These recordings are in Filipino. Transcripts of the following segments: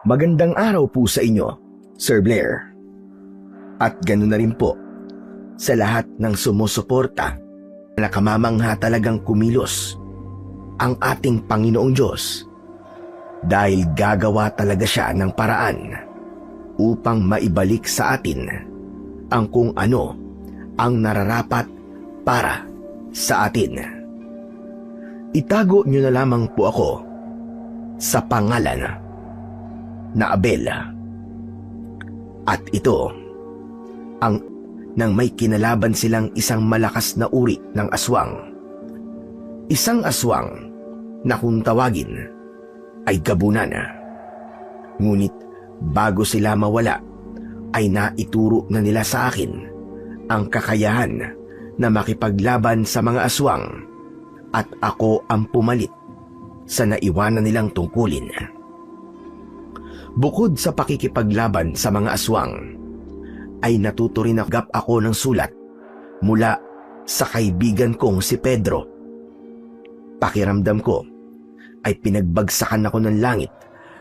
Magandang araw po sa inyo, Sir Blair. At ganoon na rin po sa lahat ng sumusuporta. Nakamamangha talagang kumilos ang ating Panginoong Diyos dahil gagawa talaga siya ng paraan upang maibalik sa atin ang kung ano ang nararapat para sa atin. Itago niyo na lamang po ako sa pangalan na Abel. At ito ang nang may kinalaban silang isang malakas na uri ng aswang. Isang aswang na kung tawagin ay gabunan. Ngunit bago sila mawala ay naituro na nila sa akin ang kakayahan na makipaglaban sa mga aswang at ako ang pumalit sa naiwanan nilang tungkulin. Bukod sa pakikipaglaban sa mga aswang, ay natuto rin ako ng sulat mula sa kaibigan kong si Pedro. Pakiramdam ko ay pinagbagsakan ako ng langit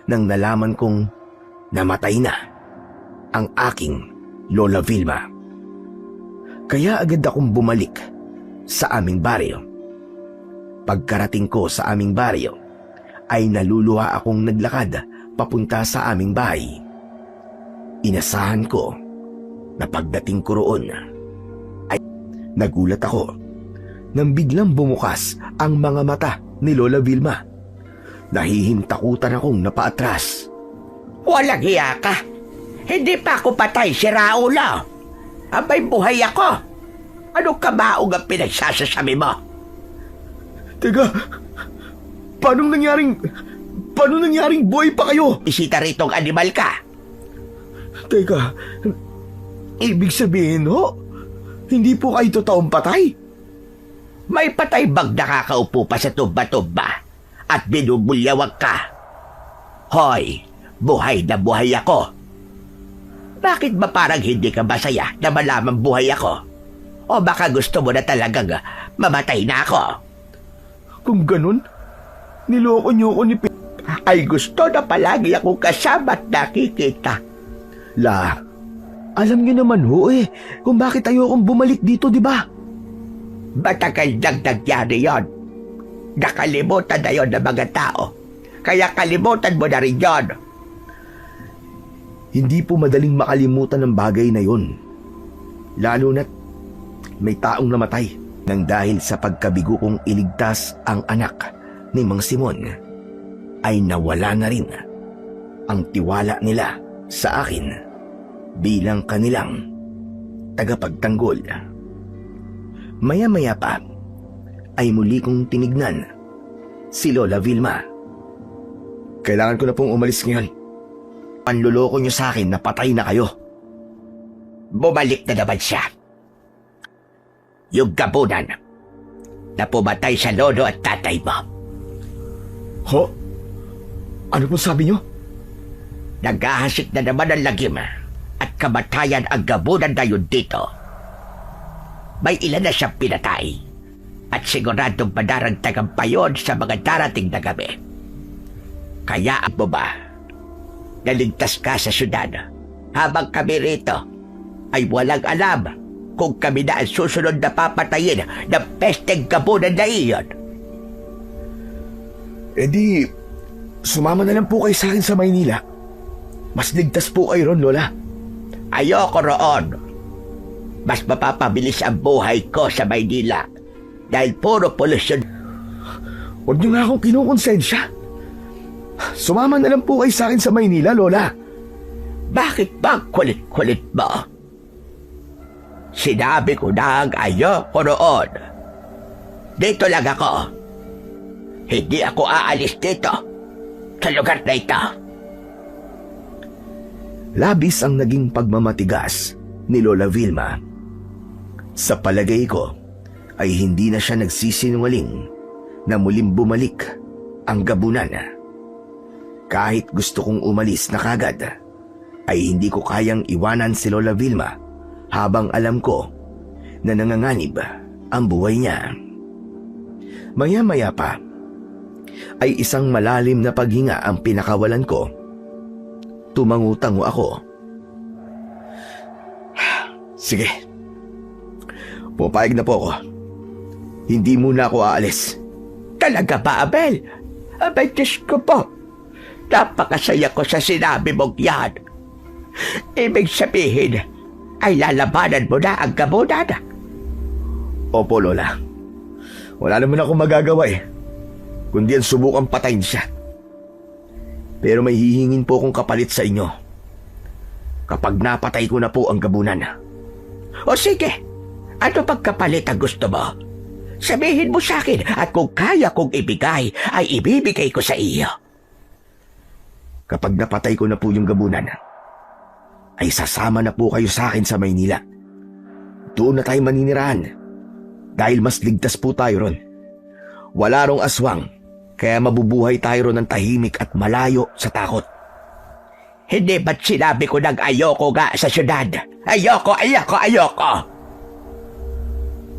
nang nalaman kong namatay na ang aking Lola Vilma. Kaya agad akong bumalik sa aming baryo. Pagkarating ko sa aming baryo, ay naluluha akong naglakad papunta sa aming bahay. Inasahan ko na pagdating ko roon ay nagulat ako nang biglang bumukas ang mga mata ni Lola Vilma. Nahihintakutan akong napaatras. Walang hiya ka. Hindi pa ako patay, si Raulo. Abay buhay ako. Ano kabaog ang pinagsasasabi mo? Teka, paano nangyaring buhay pa kayo? Isita ritong animal ka. Teka, ibig sabihin ho, hindi po kayo totoong patay? May patay bang nakakaupo pa sa tuba-tuba at binubulyawag ka? Hoy, buhay na buhay ako. Bakit ba parang hindi ka masaya na malamang buhay ako? O baka gusto mo na talagang mamatay na ako? Kung ganun, niloko niyo ko ni Ay gusto na palagi akong kasama at nakikita. La, alam niyo naman ho kung bakit ayokong bumalik dito, di ba? Matagal nang nangyari yon. Nakalimutan na yon ng mga tao. Kaya kalimutan mo na rin yon. Hindi po madaling makalimutan ng bagay na yon. Lalo na't may taong namatay nang dahil sa pagkabigo kong iligtas ang anak ni Mang Simon, ay nawala na rin ang tiwala nila sa akin bilang kanilang tagapagtanggol. Maya-maya pa ay muli kong tinignan si Lola Vilma. Kailangan ko na pong umalis ngayon. Panluloko niyo sa akin na patay na kayo. Bumalik na naman siya. Yung gabunan na pumatay sa lolo at tatay mo. Ho? Ano pong sabi niyo? Naghahasik na naman ang lagim at kamatayan ang gabunan na yun dito. May ilan na siyang pinatay at siguradong madarang tagampayon sa mga darating na gabi. Kaya mo ba naligtas ka sa syudad habang kami rito ay walang alam kung kami na ang susunod na papatayin ng pesteng gabunan na iyon? Di, sumama na lang po kayo sa akin sa Maynila. Mas ligtas po kayo ron, Lola. Ayoko roon. Mas mapapabilis ang buhay ko sa Maynila dahil puro polusyon. Huwag niyo nga akong kinukonsensya. Sumama na lang po kayo sa akin sa Maynila, Lola. Bakit ba kulit-kulit mo? Sinabi ko na ang ayoko roon. Dito lang ako. Hindi ako aalis dito sa lugar na ito. Labis ang naging pagmamatigas ni Lola Vilma. Sa palagay ko ay hindi na siya nagsisinungaling na muling bumalik ang gabunan. Kahit gusto kong umalis na kagad, ay hindi ko kayang iwanan si Lola Vilma habang alam ko na nanganganib ang buhay niya. Maya-maya pa ay isang malalim na paghinga ang pinakawalan ko Tumangutango ako. Sige. Pupayag na po ako. Hindi muna ako aalis. Talaga ba, Abel? Abay, Diyos ko po. Napakasaya ko sa sinabi mong yan. Ibig sabihin, ay lalabanan mo na ang gabunan. Opo, Lola. Wala naman akong magagawa kundi ang subukang patayin siya. Pero may hihingin po akong kapalit sa inyo. Kapag napatay ko na po ang gabunan. O sige, ano pagkapalit ang gusto mo? Sabihin mo sa akin at kung kaya kong ibigay, ay ibibigay ko sa iyo. Kapag napatay ko na po yung gabunan, ay sasama na po kayo sa akin sa Maynila. Doon na tayo maninirahan. Dahil mas ligtas po tayo ron. Wala rong aswang, kaya mabubuhay tayo ron ng tahimik at malayo sa takot. Hindi ba't sinabi ko nang ayoko nga sa syudad? Ayoko!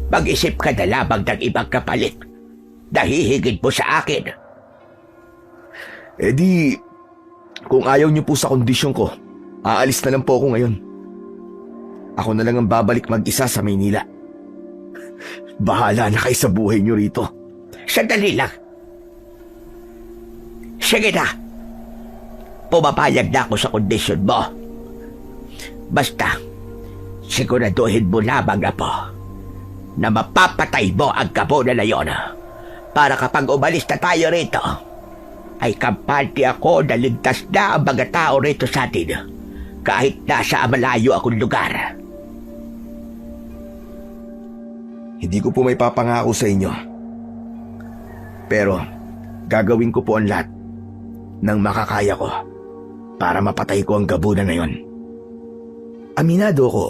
Mag-isip ka na lamang ng ibang kapalit. Nahihigit mo sa akin. Eh di, kung ayaw niyo po sa kondisyon ko, aalis na lang po ako ngayon. Ako na lang ang babalik mag-isa sa Maynila. Bahala na kayo sa buhay niyo rito. Sandali lang. Sige na. Pumapayag na ako sa kondisyon mo. Basta, siguraduhin mo lamang na po na mapapatay mo ang gabunan na yon. Para kapag umalis na tayo rito, ay kampante ako na ligtas na ang mga tao rito sa atin kahit nasa malayo akong lugar. Hindi ko po may papangako sa inyo. Pero gagawin ko po ang lahat ng makakaya ko para mapatay ko ang gabunan na yon. Aminado ko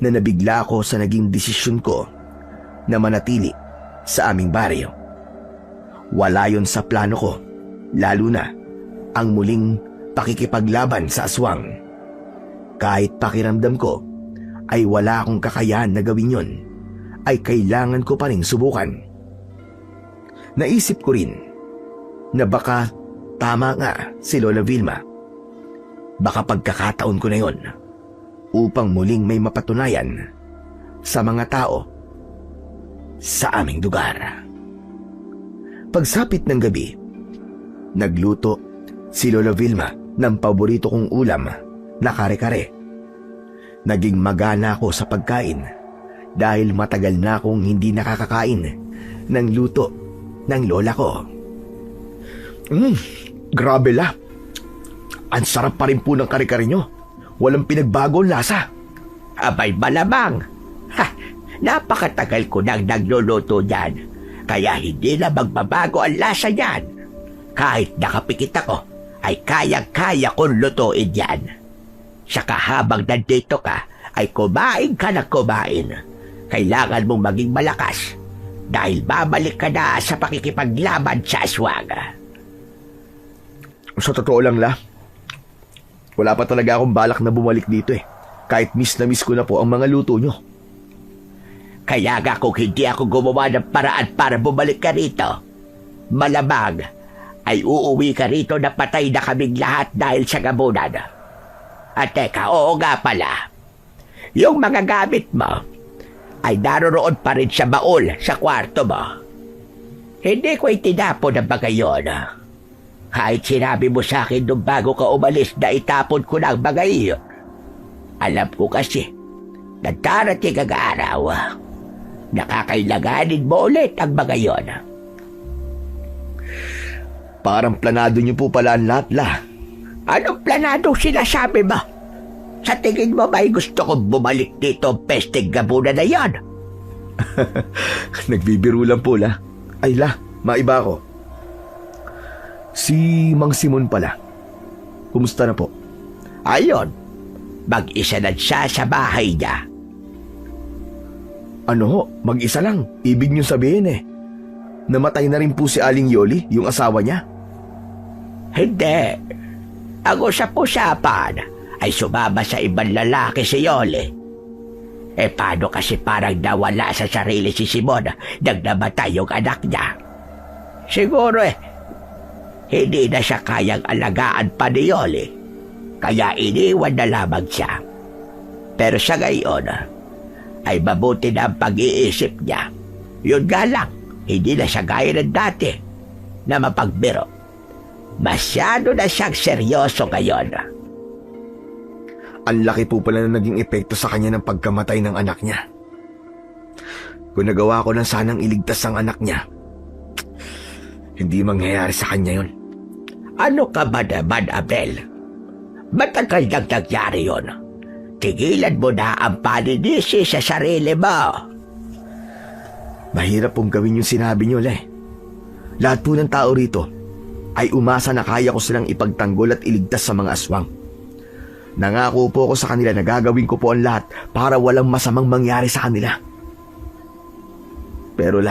na nabigla ako sa naging desisyon ko na manatili sa aming baryo. Wala yon sa plano ko, lalo na ang muling pakikipaglaban sa aswang. Kahit pakiramdam ko ay wala akong kakayahan na gawin yon, ay kailangan ko pa rin subukan. Naisip ko rin na baka tama nga si Lola Vilma. Baka pagkakataon ko na yon upang muling may mapatunayan sa mga tao sa aming lugar. Pagsapit ng gabi, nagluto si Lola Vilma ng paborito kong ulam na kare-kare. Naging magana ako sa pagkain dahil matagal na akong hindi nakakakain ng luto ng lola ko. Grabe la. Ang sarap pa rin po ng kare-kare nyo. Walang pinagbago ang lasa. Abay malamang. Napakatagal ko nang nagluluto niyan. Kaya hindi na magbabago ang lasa niyan. Kahit nakapikit ako, ay kayang-kaya kong lutuin yan. Saka habang nandito ka, ay kumain ka na kumain. Kailangan mong maging malakas dahil babalik ka na sa pakikipaglaban sa aswang. Sa totoo lang la, wala pa talaga akong balak na bumalik dito kahit miss na miss ko na po ang mga luto nyo. Kaya nga kung hindi ako gumawa ng paraan para bumalik ka rito, malamang ay uuwi ka rito na patay na kaming lahat dahil sa gabunan. At teka, oo nga pala, yung mga gamit mo ay naroon pa rin sa baul sa kwarto mo. Hindi ko itinapon ang bagay yun. Kahit sinabi mo sa akin nung bago ka umalis na itapon ko na ang bagay yun. Alam ko kasi na darating ang araw na kakailanganin mo ulit ang bagay yun. Parang planado niyo po pala ang lahat la. Anong planado sinasabi mo? Sa tingin mo ba'y gusto kong bumalik dito ang pesting gabunan na yan? Nagbibiro lang po la. Ay la, maiba ako. Si Mang Simon pala. Kumusta na po? Ayon, mag-isa na siya sa bahay niya. Ano ho, mag-isa lang. Ibig niyo sabihin namatay na rin po si Aling Yoli, yung asawa niya? Hindi. Ang usap-usapan ay sumama sa ibang lalaki si Yoli. Paano kasi parang nawala sa sarili si Simon nang namatay yung anak niya? Siguro hindi na siya kayang alagaan pa ni Yoli Kaya iniwan na lamang siya. Pero sa ngayon, ay mabuti na ang pag-iisip niya. Yun nga lang, hindi na siya gaya ng dati na mapagbiro. Masyado na siyang seryoso ngayon. Ang laki po pala na naging epekto sa kanya ng pagkamatay ng anak niya. Kung nagawa ko lang sanang iligtas ang anak niya, hindi mangyayari sa kanya yun. Ano ka ba naman, Abel? Matagal nang nangyari yun. Tigilan mo na ang paninisi sa sarili mo. Mahirap pong gawin yung sinabi niyo, Le. Lahat po ng tao rito ay umasa na kaya ko silang ipagtanggol at iligtas sa mga aswang. Nangako po ako sa kanila na gagawin ko po ang lahat para walang masamang mangyari sa kanila. Pero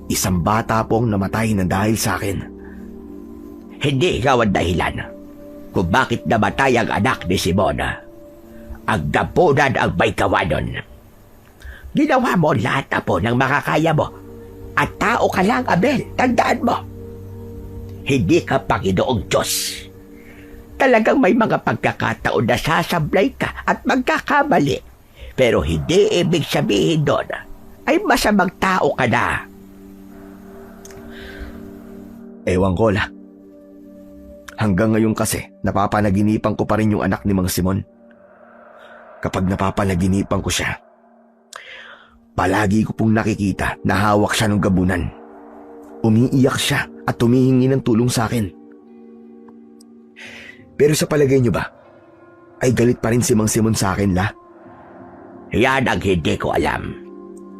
isang bata pong namatay na dahil sa akin. Hindi ikaw ang dahilan kung bakit namatay ang anak ni Simona. Ang gapunan ang may gawa nun. Ginawa mo lahat na po ng makakaya mo. At tao ka lang, Abel. Tandaan mo. Hindi ka Panginoong Diyos. Talagang may mga pagkakataon na sasablay ka at magkakamali. Pero hindi ibig sabihin doon ay masamang tao ka na. Ewan ko, La. Hanggang ngayon kasi, napapanaginipan ko pa rin yung anak ni Mang Simon. Kapag napapanaginipan ko siya, palagi ko pong nakikita na hawak siya ng gabunan. Umiiyak siya at humihingi ng tulong sa akin. Pero sa palagay niyo ba, ay galit pa rin si Mang Simon sa akin, La? Yan ang hindi ko alam.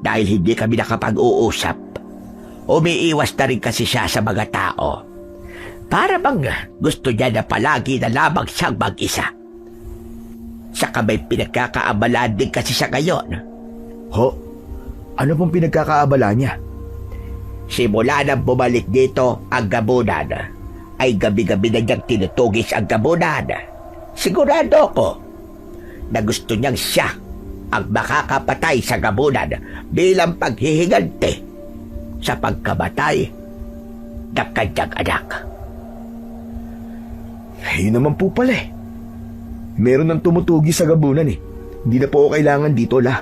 Dahil hindi kami nakapag-uusap. Umiiwas na rin kasi siya sa mga tao. Para bang gusto niya na palagi na lamang siyang mag-isa. Saka may pinagkakaabalaan din kasi siya ngayon. Ho? Ano pong pinagkakaabala niya? Simula nang bumalik dito ang gabunan, ay gabi-gabi na niyang tinutugis ang gabunan. Sigurado ko na gusto niyang siya ang makakapatay sa gabunan bilang paghihiganti sa pagkamatay ng kanyang anak. Yun naman po pala eh. Meron ng tumutugi sa gabunan eh. Hindi na po ako kailangan dito, La.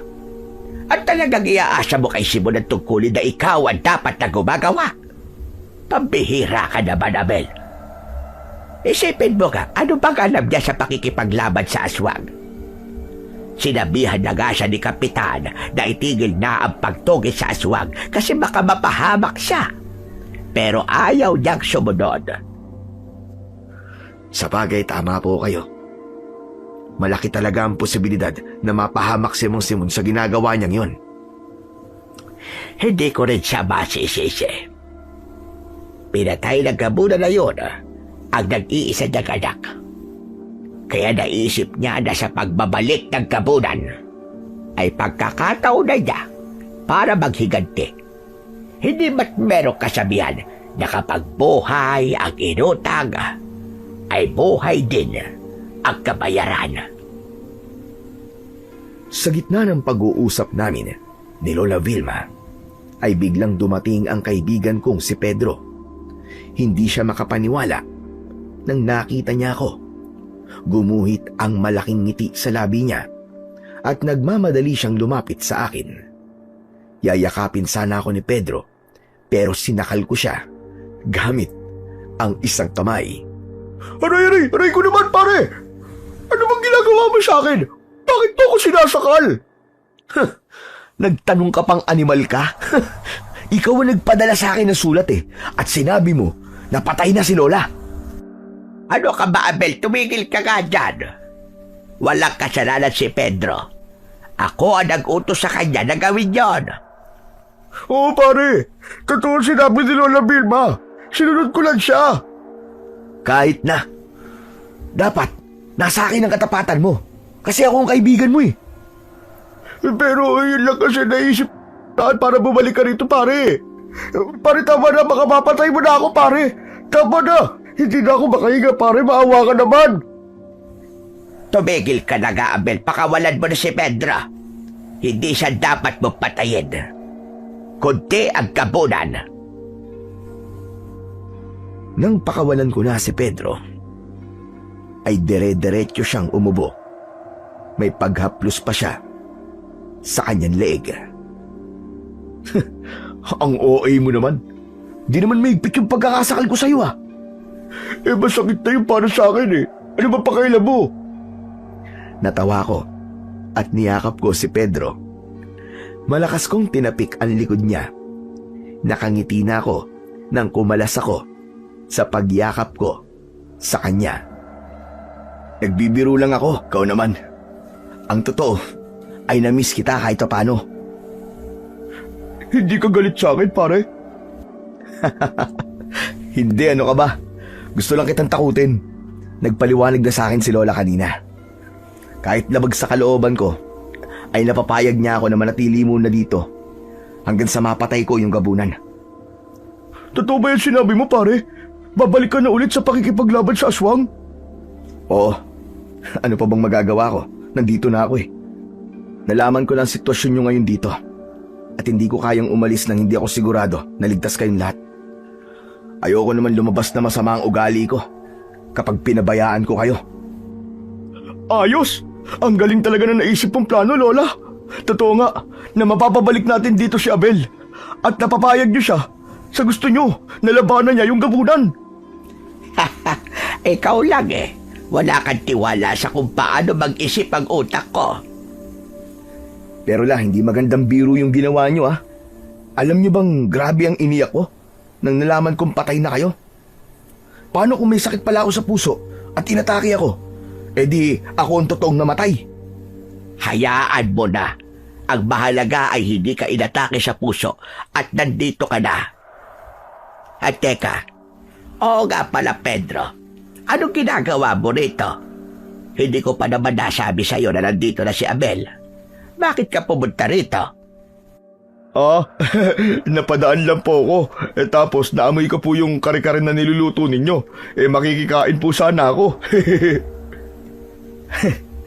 At talagang iaasa mo kay Simon ang tungkulin na ikaw ang dapat na gumagawa. Pambihira ka naman, Abel. Isipin mo ka, ano bang alam niya sa pakikipaglaban sa aswang? Sinabihan na nga siya ni Kapitan na itigil na ang pagtugis sa aswang kasi baka mapahamak siya. Pero ayaw niyang sumunod. Sa bagay, tama po kayo. Malaki talaga ang posibilidad na mapahamak si Mang Simon sa ginagawa niyang yun. Hindi ko rin siya masisisi. Pinatay ng gabunan na yun ang nag-iisa niyang anak. Kaya naisip niya na sa pagbabalik ng gabunan ay pagkakataon na niya para maghiganti. Hindi ba't merong kasabihan na kapag buhay ang inutang, ay buhay din ang kabayaran. Sa gitna ng pag-uusap namin ni Lola Vilma, ay biglang dumating ang kaibigan kong si Pedro. Hindi siya makapaniwala nang nakita niya ako. Gumuhit ang malaking ngiti sa labi niya at nagmamadali siyang lumapit sa akin. Yayakapin sana ako ni Pedro pero sinakal ko siya gamit ang isang kamay. Aray ko naman, pare! Ano bang ginagawa mo sa akin? Bakit mo ako sinasakal? Nagtanong ka pang animal ka? Ikaw ang nagpadala sa akin ng sulat eh. At sinabi mo na patay na si Lola. Ano ka ba, Abel? Tumigil ka nga dyan. Walang kasalanan si Pedro. Ako ang nag-utos sa kanya na gawin yon. Oo, pare. Totoo sinabi ni Lola Vilma. Sinunod ko lang siya. Kahit na. Dapat, nasa akin ang katapatan mo. Kasi ako ang kaibigan mo eh. Pero yun lang kasi naisip para bumalik ka rito, pare. Pare, tama na. Baka mapatay mo na ako, pare. Tama na. Hindi na ako makahinga, pare. Maawa ka naman. Tumigil ka na nga, Abel. Pakawalan mo na si Pedro. Hindi siya dapat mo patayin. Kundi ang gabunan. Nang pakawalan ko na si Pedro, ay dire-diretso siyang umubo. May paghaplos pa siya sa kanyang leeg. Ang OA mo naman. Di naman maigpit yung pagkakasakal ko sa'yo ah. Masakit na yung para sa akin eh. Ano ba pakailan mo? Natawa ko at niyakap ko si Pedro. Malakas kong tinapik ang likod niya. Nakangiti na ako nang kumalas ako sa pagyakap ko sa kanya. Nagbibiro lang ako, ikaw naman. Ang totoo ay na-miss kita kahit paano. Hindi ka galit sa akin, pare? Hindi, ano ka ba? Gusto lang kitang takutin. Nagpaliwanag na sa akin si Lola kanina. Kahit labag sa kalooban ko, ay napapayag niya ako na manatili muna dito hanggang sa mapatay ko yung gabunan. Totoo ba yung sinabi mo, pare? Babalik ka na ulit sa pakikipaglaban sa aswang? Oo. Ano pa bang magagawa ko? Nandito na ako eh. Nalaman ko na ang sitwasyon nyo ngayon dito. At hindi ko kayang umalis nang hindi ako sigurado na ligtas kayong lahat. Ayoko naman lumabas na masama ang ugali ko kapag pinabayaan ko kayo. Ayos! Ang galing talaga na naisip mong plano, Lola. Totoo nga na mapapabalik natin dito si Abel. At napapayag niyo siya sa gusto niyo na labanan niya yung gabunan. Ikaw lang eh. Wala kang tiwala sa kung paano mag-isip ang utak ko. Pero hindi magandang biro yung ginawa niyo ah. Alam niyo bang grabe ang iniyak ko nang nalaman kong patay na kayo? Paano kung may sakit pala ako sa puso at inatake ako? Eh di ako ang totoong namatay. Hayaan mo na. Ang mahalaga ay hindi ka inatake sa puso at nandito ka na. At teka, oo nga pala Pedro. Anong ginagawa mo rito? Hindi ko pa naman nasabi sa'yo na nandito na si Abel. Bakit ka pumunta rito? Napadaan lang po ako. Tapos naamoy ko po yung kare-kare na niluluto ninyo. Makikikain po sana ako.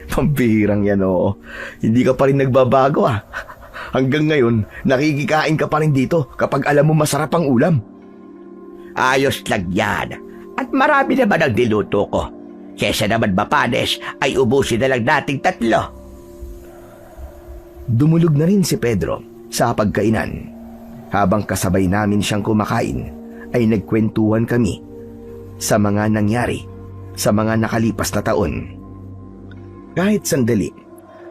Pambihirang yan oo. Hindi ka pa rin nagbabago ah. Hanggang ngayon, nakikikain ka pa rin dito kapag alam mo masarap ang ulam. Ayos lang yan. At marami naman ang niluto ko. Kesa naman mapanes ay ubusin na lang nating 3. Dumulog na rin si Pedro sa pagkainan. Habang kasabay namin siyang kumakain, ay nagkwentuhan kami sa mga nangyari sa mga nakalipas na taon. Kahit sandali,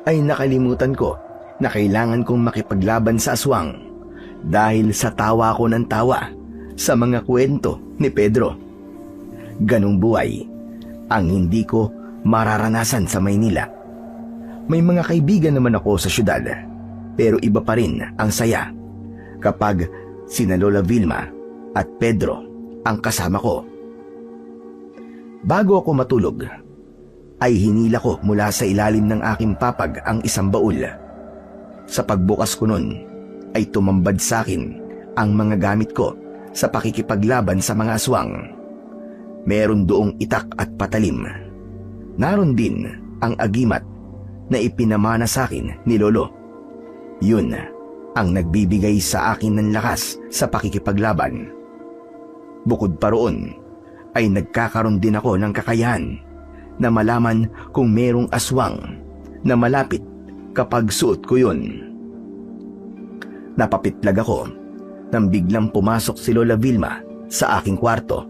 ay nakalimutan ko na kailangan kong makipaglaban sa aswang dahil sa tawa ko ng tawa sa mga kwento ni Pedro. Ganong buhay ang hindi ko mararanasan sa Maynila. May mga kaibigan naman ako sa syudad, pero iba pa rin ang saya kapag sina Lola Vilma at Pedro ang kasama ko. Bago ako matulog, ay hinila ko mula sa ilalim ng aking papag ang isang baul. Sa pagbukas ko nun, ay tumambad sa akin ang mga gamit ko sa pakikipaglaban sa mga aswang. Meron doong itak at patalim. Naroon din ang agimat na ipinamana sa akin ni Lolo. Yun ang nagbibigay sa akin ng lakas sa pakikipaglaban. Bukod pa roon, ay nagkakaroon din ako ng kakayahan na malaman kung merong aswang na malapit kapag suot ko yun. Napapitlag ako nang biglang pumasok si Lola Vilma sa aking kwarto.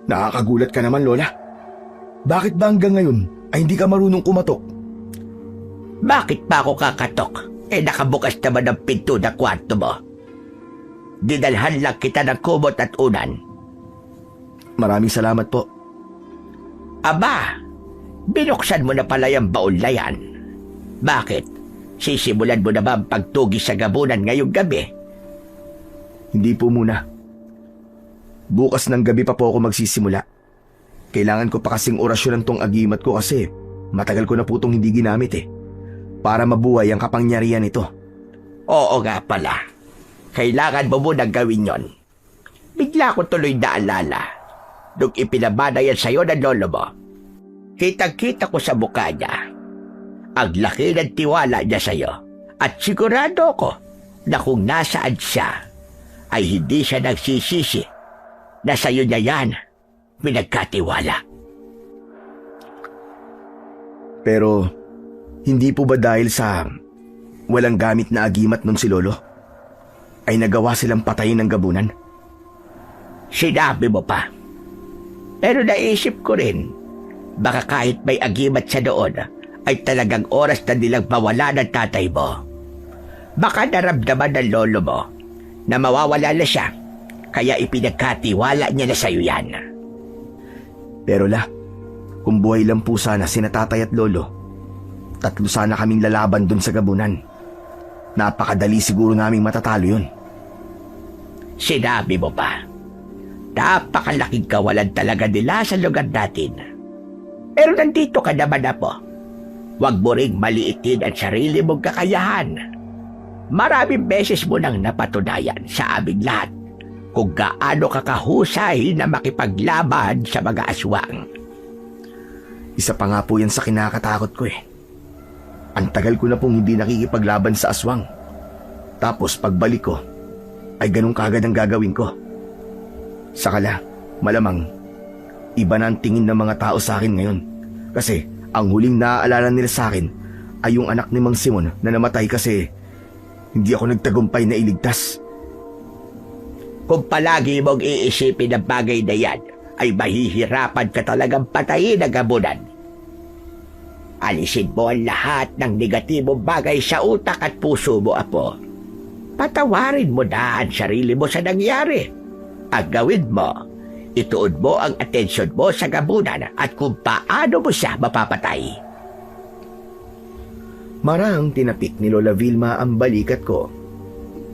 Nakakagulat ka naman, Lola. Bakit ba hanggang ngayon ay hindi ka marunong kumatok? Bakit pa ako kakatok? Nakabukas naman ang pinto na kwarto mo. Dinalhan lang kita ng kumot at unan. Maraming salamat po. Aba, binuksan mo na pala yung baul na yan. Bakit? Sisimulan mo na ba ang pagtugis sa gabunan ngayong gabi? Hindi po muna. Bukas ng gabi pa po ako magsisimula. Kailangan ko pa kasing orasyonan tong agimat ko kasi matagal ko na po itong hindi ginamit para mabuhay ang kapangyarihan nito. Oo nga pala. Kailangan mo munang gawin yon. Bigla ko tuloy naalala nung ipinabana yan sa'yo ng lolo mo. Kitang-kita ko sa mukha niya ang laki ng tiwala niya sa'yo at sigurado ko na kung nasaan siya ay hindi siya nagsisisi na sa'yo niya yan pinagkatiwala. Pero hindi po ba dahil sa walang gamit na agimat nun si Lolo ay nagawa silang patayin ng gabunan? Sinabi mo pa. Pero naisip ko rin, baka kahit may agimat sa doon, ay talagang oras na nilang mawala ng tatay mo. Baka naramdaman ng lolo mo na mawawala na siya, kaya ipinagkatiwala niya na sa'yo yan. Pero kung buhay lang po sana sina tatay at lolo, 3 sana kaming lalaban dun sa gabunan. Napakadali siguro naming matatalo yun. Sinabi mo pa, napakalaking kawalan talaga nila sa lugar natin. Pero nandito ka naman na po. Huwag mo ring maliitin ang sarili mong kakayahan. Maraming beses mo nang napatunayan sa aming lahat kung gaano ka kahusay na makipaglaban sa mga aswang. Isa pa nga po yan sa kinakatakot ko eh. Ang tagal ko na pong hindi nakikipaglaban sa aswang. Tapos pagbalik ko, ay ganun kagad ang gagawin ko. Sakala, malamang, iba na ang tingin ng mga tao sa akin ngayon. Kasi ang huling naaalala nila sa akin ay yung anak ni Mang Simon na namatay kasi hindi ako nagtagumpay na iligtas. Kung palagi mong iisipin ang bagay na yan, ay mahihirapan ka talagang patayin ang gabunan. Alisin mo ang lahat ng negatibong bagay sa utak at puso mo, apo. Patawarin mo na ang sarili mo sa nangyari. Ang gawin mo, ituon mo ang atensyon mo sa gabunan at kung paano mo siya mapapatay. Marang tinapik ni Lola Vilma ang balikat ko.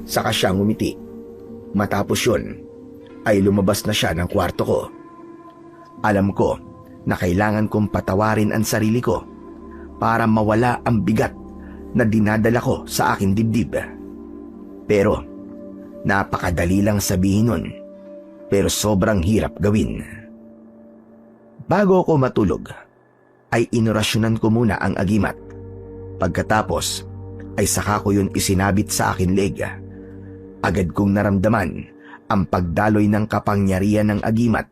Saka siyang umiti. Matapos yun, ay lumabas na siya ng kwarto ko. Alam ko na kailangan kong patawarin ang sarili ko para mawala ang bigat na dinadala ko sa aking dibdib. Pero napakadali lang sabihin nun, pero sobrang hirap gawin. Bago ako matulog, ay inorasyonan ko muna ang agimat. Pagkatapos, ay saka ko yun isinabit sa akin leg. Agad kong naramdaman ang pagdaloy ng kapangyarihan ng agimat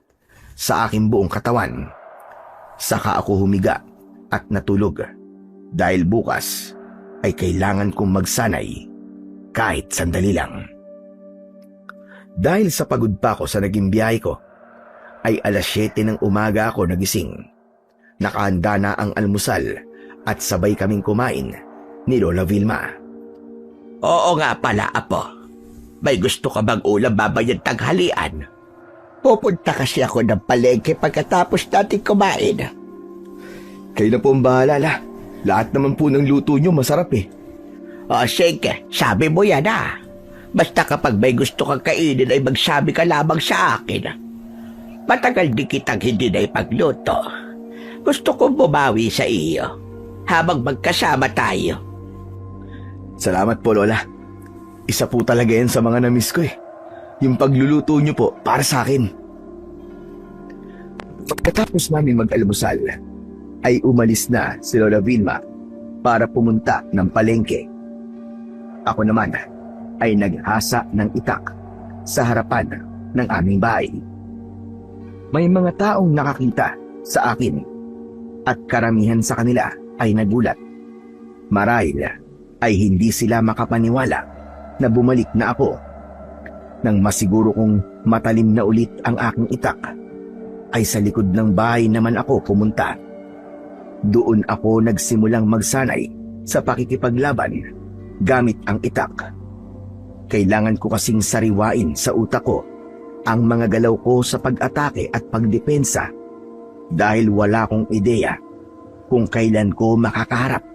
sa aking buong katawan. Saka ako humiga at natulog dahil bukas ay kailangan kong magsanay kahit sandali lang. Dahil sa pagod pa ako sa naging biyahe ko, ay 7:00 ng umaga ako nagising. Nakahanda na ang almusal at sabay kaming kumain ni Lola Vilma. Oo nga pala, apo. May gusto ka bang ulam babayad tanghalian? Pupunta kasi ako ng palengke pagkatapos natin kumain. Kayo na po ang bahala, La. Lahat naman po ng luto nyo masarap eh. O sige, sabi mo yan ah. Basta kapag may gusto kang kainin ay magsabi ka lamang sa akin. Matagal din kitang hindi na ipagluto. Gusto kong bumawi sa iyo habang magkasama tayo. Salamat po, Lola. Isa po talaga yan sa mga na-miss ko eh. Yung pagluluto nyo po para sa akin. Pagkatapos namin mag-almusal, ay umalis na si Lola Vilma para pumunta ng palengke. Ako naman ay naghasa ng itak sa harapan ng aming bahay. May mga taong nakakita sa akin at karamihan sa kanila ay nagulat. Marahil ay hindi sila makapaniwala na bumalik na ako. Nang masiguro kong matalim na ulit ang aking itak, ay sa likod ng bahay naman ako pumunta. Doon ako nagsimulang magsanay sa pakikipaglaban gamit ang itak. Kailangan ko kasing sariwain sa utak ko ang mga galaw ko sa pag-atake at pagdepensa dahil wala akong ideya kung kailan ko makakaharap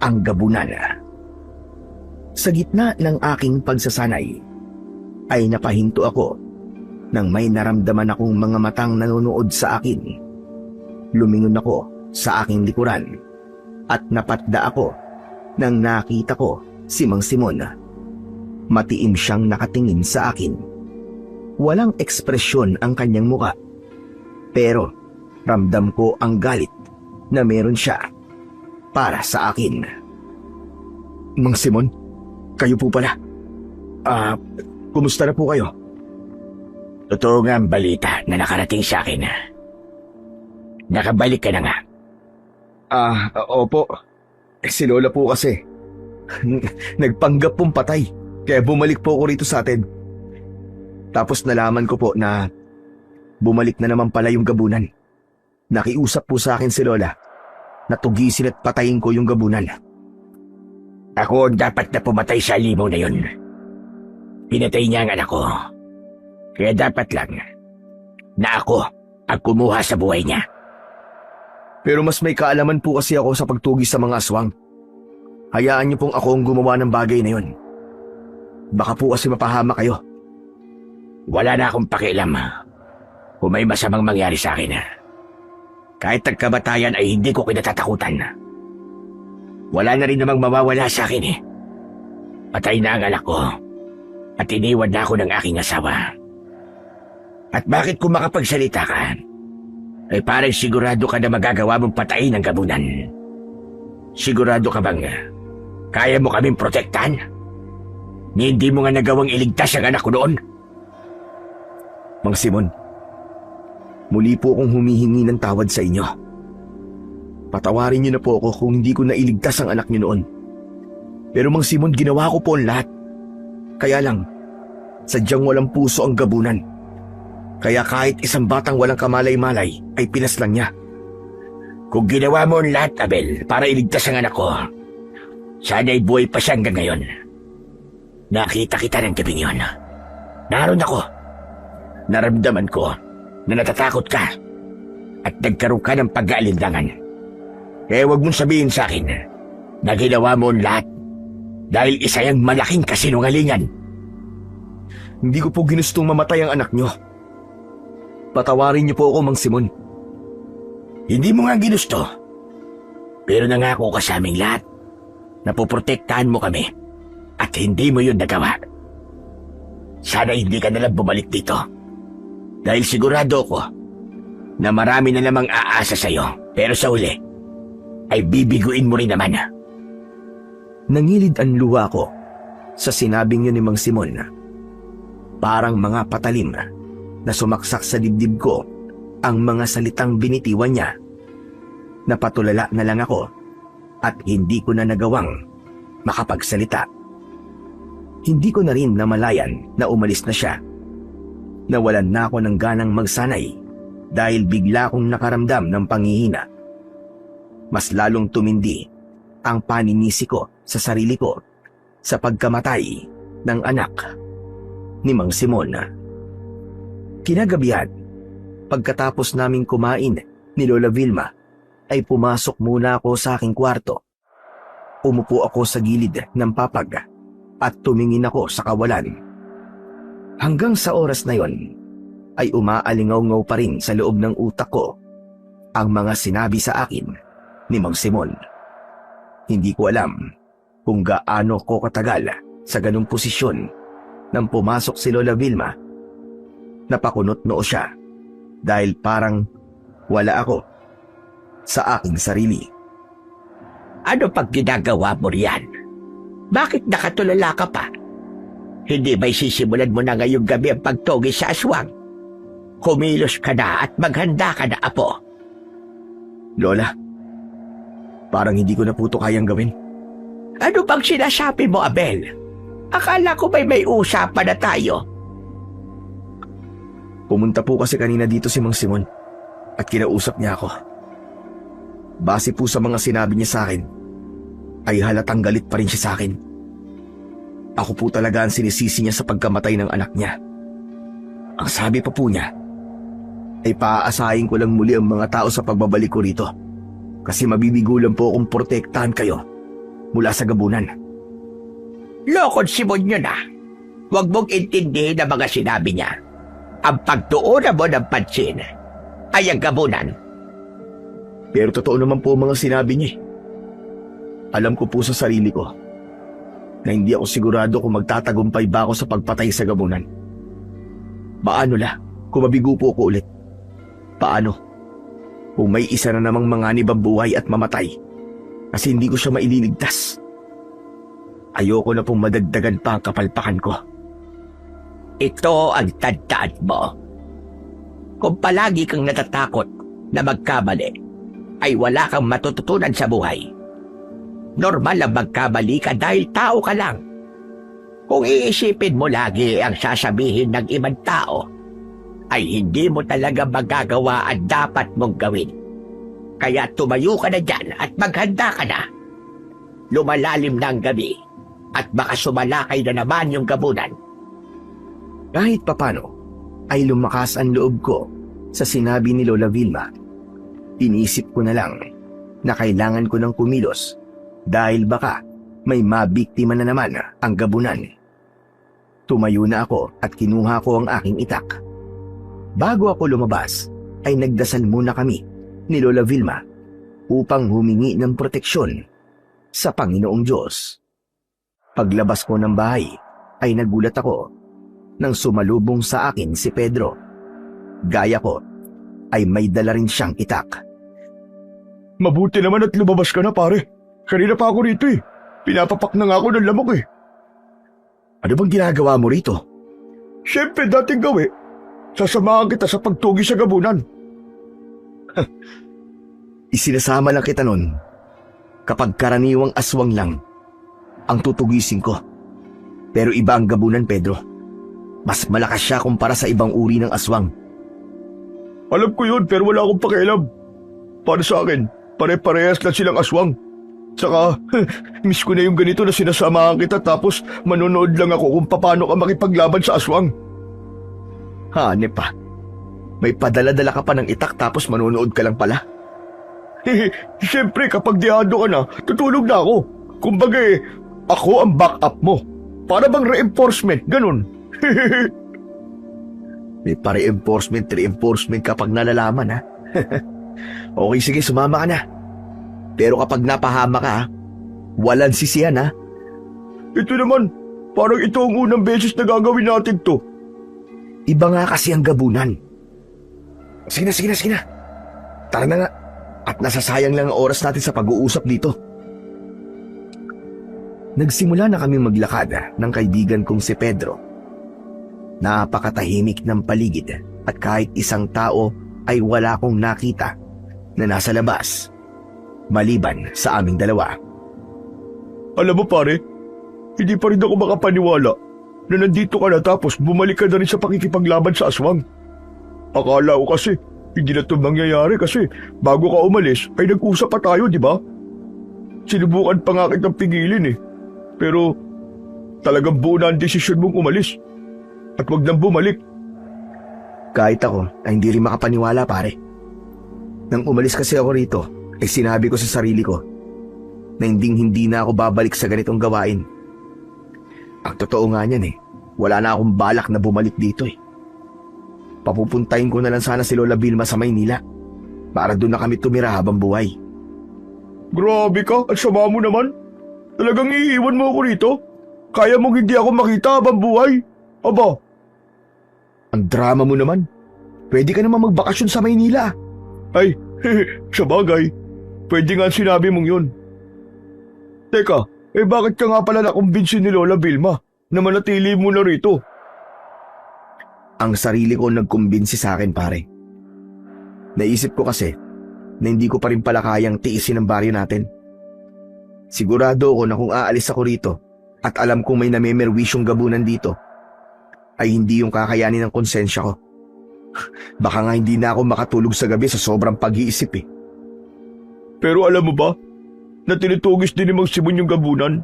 ang gabunan. Sa gitna ng aking pagsasanay, ay napahinto ako nang may naramdaman akong mga matang nanonood sa akin. Lumingon ako sa aking likuran at napatda ako nang nakita ko si Mang Simon. Matiim siyang nakatingin sa akin. Walang ekspresyon ang kanyang muka, pero ramdam ko ang galit na meron siya para sa akin. Mang Simon, kayo po pala. Kumusta na po kayo? Totoo nga ang balita na nakarating sa akin. Nakabalik ka na nga. Opo. Si Lola po kasi. Nagpanggap pong patay. Kaya bumalik po ako rito sa atin. Tapos nalaman ko po na bumalik na naman pala yung gabunan. Nakiusap po sa akin si Lola na tugisin at patayin ko yung gabunan. Ako ang dapat na pumatay sa limaw na yun. Pinatay niya ang anak ko. Kaya dapat lang na ako ang kumuha sa buhay niya. Pero mas may kaalaman po kasi ako sa pagtugis sa mga aswang. Hayaan niyo pong ako ang gumawa ng bagay na yun. Baka po kasi mapahama kayo. Wala na akong pakialam kung may masamang mangyari sa akin. Kahit nagkamatayan ay hindi ko kinatatakutan. Wala na rin namang mawawala sa akin. Patay na ang anak ko at iniwan na ako ng aking asawa. At bakit kung makapagsalita ka, ay parang sigurado ka na magagawa mong patayin ang gabunan? Sigurado ka bang kaya mo kaming protektahan? Hindi mo nga nagawang iligtas ang anak ko noon? Mang Simon, muli po akong humihingi ng tawad sa inyo. Patawarin niyo na po ako kung hindi ko nailigtas ang anak niyo noon. Pero Mang Simon, ginawa ko po ang lahat. Kaya lang, sadyang walang puso ang gabunan. Kaya kahit isang batang walang kamalay-malay ay pinaslang niya. Kung ginawa mo ang lahat, Abel, para iligtas ang anak ko, sana'y buhay pa siya hanggang ngayon. Nakita kita ng gabing yun. Naroon ako. Naramdaman ko na natatakot ka at nagkaroon ka ng pag-aalinlangan. Kaya huwag mong sabihin sa akin na ginawa mo ang lahat dahil isa yung malaking kasinungalingan. Hindi ko po ginustong mamatay ang anak niyo. Patawarin niyo po ako, Mang Simon. Hindi mo nga ginusto. Pero nangako ka sa aming lahat na poprotektahan mo kami at hindi mo yun nagawa. Sana hindi ka nalang bumalik dito. Dahil sigurado ko na marami na namang aasa sa'yo. Pero sa uli, ay bibiguin mo rin naman. Nangilid ang luha ko sa sinabing yun ni Mang Simon. Parang mga patalim na sumaksak sa dibdib ko ang mga salitang binitiwan niya. Napatulala na lang ako at hindi ko na nagawang makapagsalita. Hindi ko na rin namalayan na umalis na siya. Nawalan na ako ng ganang magsanay dahil bigla kong nakaramdam ng panghihina. Mas lalong tumindi ang paninisi ko sa sarili ko sa pagkamatay ng anak ni Mang Simon. Kinagabihan, pagkatapos naming kumain ni Lola Vilma, ay pumasok muna ako sa aking kwarto. Umupo ako sa gilid ng papag at tumingin ako sa kawalan. Hanggang sa oras na yon, ay umaalingaw-ngaw pa rin sa loob ng utak ko ang mga sinabi sa akin ni Mang Simon. Hindi ko alam kung gaano ko katagal sa ganung posisyon nang pumasok si Lola Vilma. Napakunot noo siya dahil parang wala ako sa aking sarili. Ano pag ginagawa mo riyan? Bakit nakatulala ka pa? Hindi ba'y sisimulan mo na ngayong gabi ang pagtugis sa aswang? Kumilos ka na at maghanda ka na, apo. Lola, parang hindi ko na po ito kayang gawin. Ano bang sinasabi mo, Abel? Akala ko may usapan na tayo. Pumunta po kasi kanina dito si Mang Simon at kinausap niya ako. Base po sa mga sinabi niya sa akin, ay halatang galit pa rin siya sa akin. Ako po talaga ang sinisisi niya sa pagkamatay ng anak niya. Ang sabi pa po niya, ay paaasahin ko lang muli ang mga tao sa pagbabalik ko rito. Kasi mabibigulan po akong protektahan kayo mula sa gabunan. Lokod Simon yun ah. Huwag mong intindihin ang mga sinabi niya. Ang pagtuunan mo ng pansin ay ang gabunan. Pero totoo naman po ang mga sinabi niya. Alam ko po sa sarili ko na hindi ako sigurado kung magtatagumpay ba ako sa pagpatay sa gabunan. Paano la kung mabigo po ako ulit? Paano kung may isa na namang manganib ang buhay at mamatay kasi hindi ko siya maililigtas? Ayoko na pong madagdagan pa ang kapalpakan ko. Ito ang tandaan mo. Kung palagi kang natatakot na magkamali, ay wala kang matututunan sa buhay. Normal ang magkamali ka dahil tao ka lang. Kung iisipin mo lagi ang sasabihin ng ibang tao, ay hindi mo talaga magagawa ang dapat mong gawin. Kaya tumayo ka na dyan at maghanda ka na. Lumalalim na ang gabi at baka sumalakay na naman yung gabunan. Kahit papano, ay lumakas ang loob ko sa sinabi ni Lola Vilma. Inisip ko na lang na kailangan ko ng kumilos dahil baka may mabiktima na naman ang gabunan. Tumayo na ako at kinuha ko ang aking itak. Bago ako lumabas, ay nagdasal muna kami ni Lola Vilma upang humingi ng proteksyon sa Panginoong Diyos. Paglabas ko ng bahay, ay nagulat ako nang sumalubong sa akin si Pedro. Gaya ko, ay may dala rin siyang itak. Mabuti naman at lumabas ka na, pare. Kanina pa ako rito eh. Pinapapak na nga ako ng lamok eh. Ano bang ginagawa mo rito? Siyempre dating gawi. Sasamahan kita sa pagtugi sa gabunan. Isinasama lang kita nun kapag karaniwang aswang lang ang tutugisin ko. Pero iba ang gabunan, Pedro. Mas malakas siya kumpara sa ibang uri ng aswang. Alam ko yun pero wala akong pakialam. Para sa akin, pare-parehas na silang aswang. Tsaka, miss ko na yung ganito na sinasamahan kita tapos manonood lang ako kung paano ka makipaglaban sa aswang. Hanep pa. May padala-dala ka pa ng itak tapos manonood ka lang pala. Siyempre kapag dihado ka na, tutulog na ako. Kumbaga ako ang backup mo. Para bang reinforcement, ganun. May pa-reinforcement kapag nalalaman, ha? Okay, sige, sumama ka na. Pero kapag napahama ka, walang sisihan, ha? Ito naman, parang ito ang unang beses na gagawin natin to. Iba nga kasi ang gabunan. Sige na. Tara na nga. At nasasayang lang ang oras natin sa pag-uusap dito. Nagsimula na kami maglakad ng kaibigan kong si Pedro. Napakatahimik ng paligid at kahit isang tao ay wala kong nakita na nasa labas, maliban sa aming dalawa. Alam mo pare, hindi pa rin ako makapaniwala na nandito ka na tapos bumalik ka na rin sa pakikipaglaban sa aswang. Akala ko kasi hindi na ito mangyayari kasi bago ka umalis ay nag-usap pa tayo, di ba? Sinubukan pa nga kitang pigilin eh. Pero talagang buo na ang desisyon mong umalis. At wag nang bumalik. Kahit ako ay hindi rin makapaniwala, pare. Nang umalis kasi ako rito, ay sinabi ko sa sarili ko na hindi na ako babalik sa ganitong gawain. Ang totoo nga niyan wala na akong balak na bumalik dito eh. Papupuntahin ko na lang sana si Lola Vilma sa Maynila para doon na kami tumira habang buhay. Grabe ka, at sama mo naman. Talagang iiwan mo ako rito? Kaya mong hindi ako makita habang buhay? Aba, ang drama mo naman. Pwede ka naman magbakasyon sa Maynila. ay, sa bagay. Pwede nga sinabi mong yun. Teka, bakit ka nga pala nakumbinsin ni Lola Vilma na manatili mo na rito? Ang sarili ko nagkumbinsi sa akin, pare. Naisip ko kasi na hindi ko pa rin pala kayang tiisin ang baryo natin. Sigurado ako na kung aalis ako rito at alam kong may namemerwisyong gabunan dito, ay hindi yung kakayanin ng konsensya ko. Baka nga hindi na ako makatulog sa gabi sa sobrang pag-iisip eh. Pero alam mo ba, na tinutugis din ni Mang Simon yung gabunan?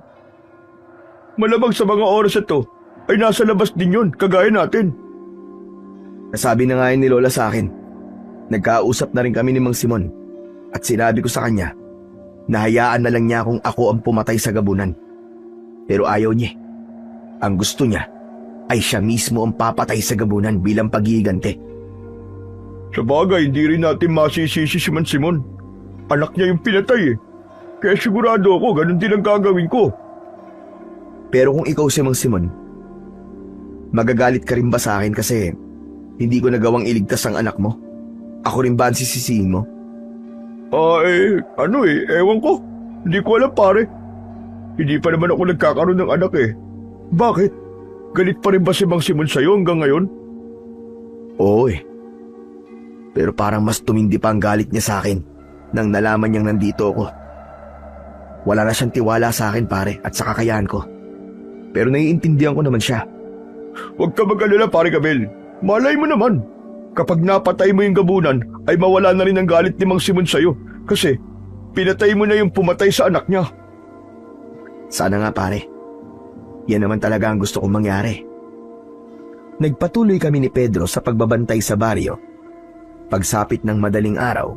Malamang sa mga oras ito, ay nasa labas din yun, kagaya natin. Nasabi na nga yun ni Lola sa akin. Nagkausap na rin kami ni Mang Simon at sinabi ko sa kanya na hayaan na lang niya kung ako ang pumatay sa gabunan. Pero ayaw niya. Ang gusto niya ay siya mismo ang papatay sa gabunan bilang paghihiganti. Sa bagay, hindi rin natin masisisi si Mang Simon. Anak niya yung pinatay eh. Kaya sigurado ako, ganun din ang gagawin ko. Pero kung ikaw si Mang Simon, magagalit ka rin ba sa akin kasi hindi ko nagawang iligtas ang anak mo? Ako rin ba ang sisisihin mo? Ewan ko. Hindi ko alam pare. Hindi pa naman ako nagkakaroon ng anak eh. Bakit? Galit pa rin ba si Mang Simon sa'yo hanggang ngayon? Oo eh. Pero parang mas tumindi pa ang galit niya sa akin nang nalaman niyang nandito ako. Wala na siyang tiwala sa akin pare at sa kakayahan ko. Pero naiintindihan ko naman siya. Huwag ka mag-alala, pare Gabel. Malay mo naman. Kapag napatay mo yung gabunan, ay mawala na rin ang galit ni Mang Simon sa'yo. Kasi pinatay mo na yung pumatay sa anak niya. Sana nga pare. Yan naman talaga ang gusto kong mangyari. Nagpatuloy kami ni Pedro sa pagbabantay sa baryo. Pagsapit ng madaling araw,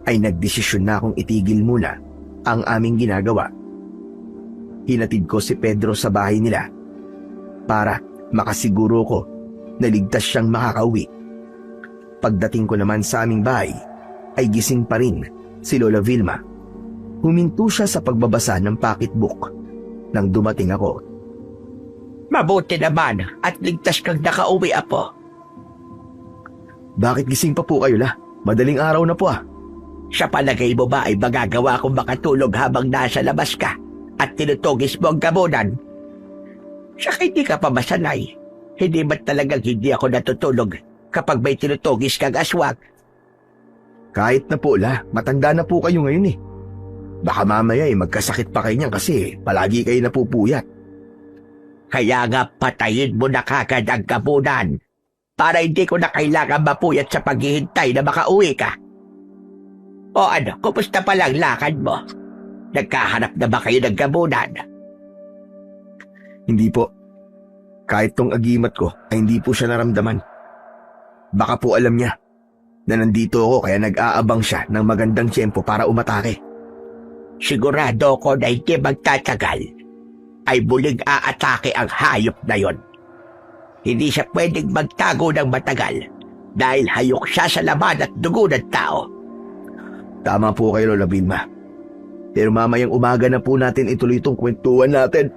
ay nagdesisyon na akong itigil muna ang aming ginagawa. Hinatid ko si Pedro sa bahay nila para makasiguro ko na ligtas siyang makakauwi. Pagdating ko naman sa aming bahay, ay gising pa rin si Lola Vilma. Huminto siya sa pagbabasa ng pocketbook nang dumating ako. Mabuti naman at ligtas kang nakauwi, apo. Bakit gising pa po kayo la? Madaling araw na po ah. Sa palagay mo ba ay magagawa kong makatulog habang nasa labas ka at tinutugis mo ang gabunan? Saka hindi ka pa masanay. Hindi ba't talagang hindi ako natutulog kapag may tinutugis kang aswang? Kahit na po la, matanda na po kayo ngayon eh. Baka mamaya magkasakit pa kayo niyan kasi palagi kayo napupuyat. Kaya nga patayin mo na kagad ang gabunan para hindi ko na kailangan mapuyat sa paghihintay na makauwi ka. O ano, kumusta pa lang lakad mo? Nagkahanap na ba kayo ng gabunan? Hindi po. Kahit tong agimat ko ay hindi po siya naramdaman. Baka po alam niya na nandito ako kaya nag-aabang siya ng magandang tiyempo para umatake. Sigurado ko na hindi magtatagal ay muling aatake ang hayop na yon. Hindi siya pwedeng magtago ng matagal dahil hayok siya sa laman at dugo ng tao. Tama po kayo, Lola Vilma. Pero mamayang umaga na po natin ituloy itong kwentuhan natin.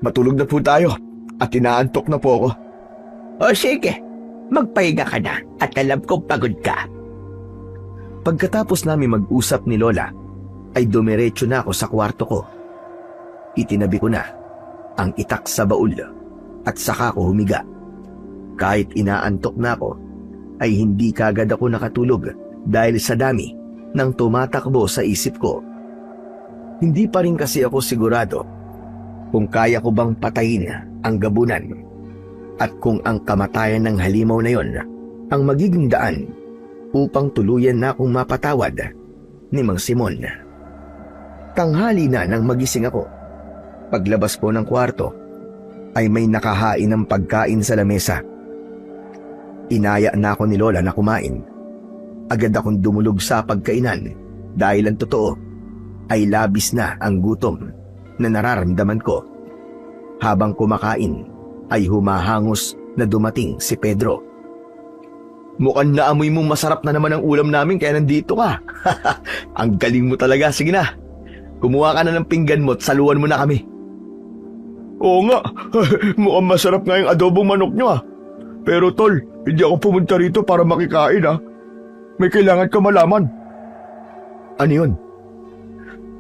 Matulog na po tayo at inaantok na po ako. O sige, magpahinga ka na at alam kong pagod ka. Pagkatapos namin mag-usap ni Lola, ay dumiretso na ako sa kwarto ko. Itinabi ko na ang itak sa baul at saka ko humiga. Kahit inaantok na ako, ay hindi kagad ako nakatulog dahil sa dami ng tumatakbo sa isip ko. Hindi pa rin kasi ako sigurado kung kaya ko bang patayin ang gabunan at kung ang kamatayan ng halimaw na yon ang magiging daan upang tuluyan na akong mapatawad ni Mang Simon. Tanghali na nang magising ako. Paglabas ko ng kwarto, ay may nakahain ng pagkain sa lamesa. Inaya na ako ni Lola na kumain. Agad akong dumulog sa pagkainan dahil ang totoo ay labis na ang gutom na nararamdaman ko. Habang kumakain ay humahangos na dumating si Pedro. Mukhang naamoy mong masarap na naman ang ulam namin kaya nandito ka. Ang galing mo talaga. Sige na, kumuha ka na ng pinggan mo at saluhan mo na kami. Oo nga, mukhang masarap nga yung adobong manok nyo ah. Pero tol, hindi ako pumunta rito para makikain ah. May kailangan ka malaman. Ano yun?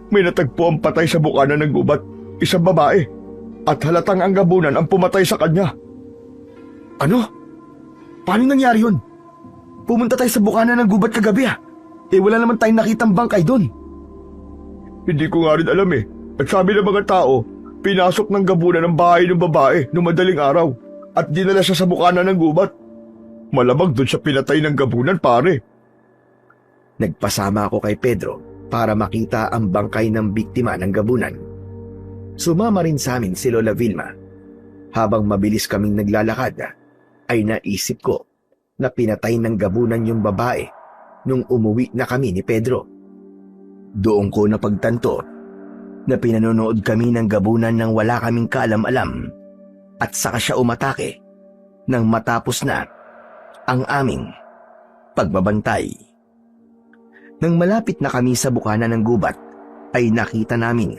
May natagpo ang patay sa bukana ng gubat, isang babae. At halatang ang gabunan ang pumatay sa kanya. Ano? Paano nangyari yun? Pumunta tayo sa bukana ng gubat kagabi ah. Wala naman tayong nakitang bangkay doon. Hindi ko nga rin alam eh. At sabi ng mga tao, pinasok ng gabunan ang bahay ng babae noong madaling araw at dinala siya sa bukana ng gubat. Malamang doon siya pinatay ng gabunan, pare. Nagpasama ako kay Pedro para makita ang bangkay ng biktima ng gabunan. Sumama rin sa amin si Lola Vilma. Habang mabilis kaming naglalakad, ay naisip ko na pinatay ng gabunan yung babae nung umuwi na kami ni Pedro. Doon ko napagtanto na pinanonood kami ng gabunan nang wala kaming kaalam-alam at saka siya umatake nang matapos na ang aming pagbabantay. Nang malapit na kami sa bukana ng gubat, ay nakita namin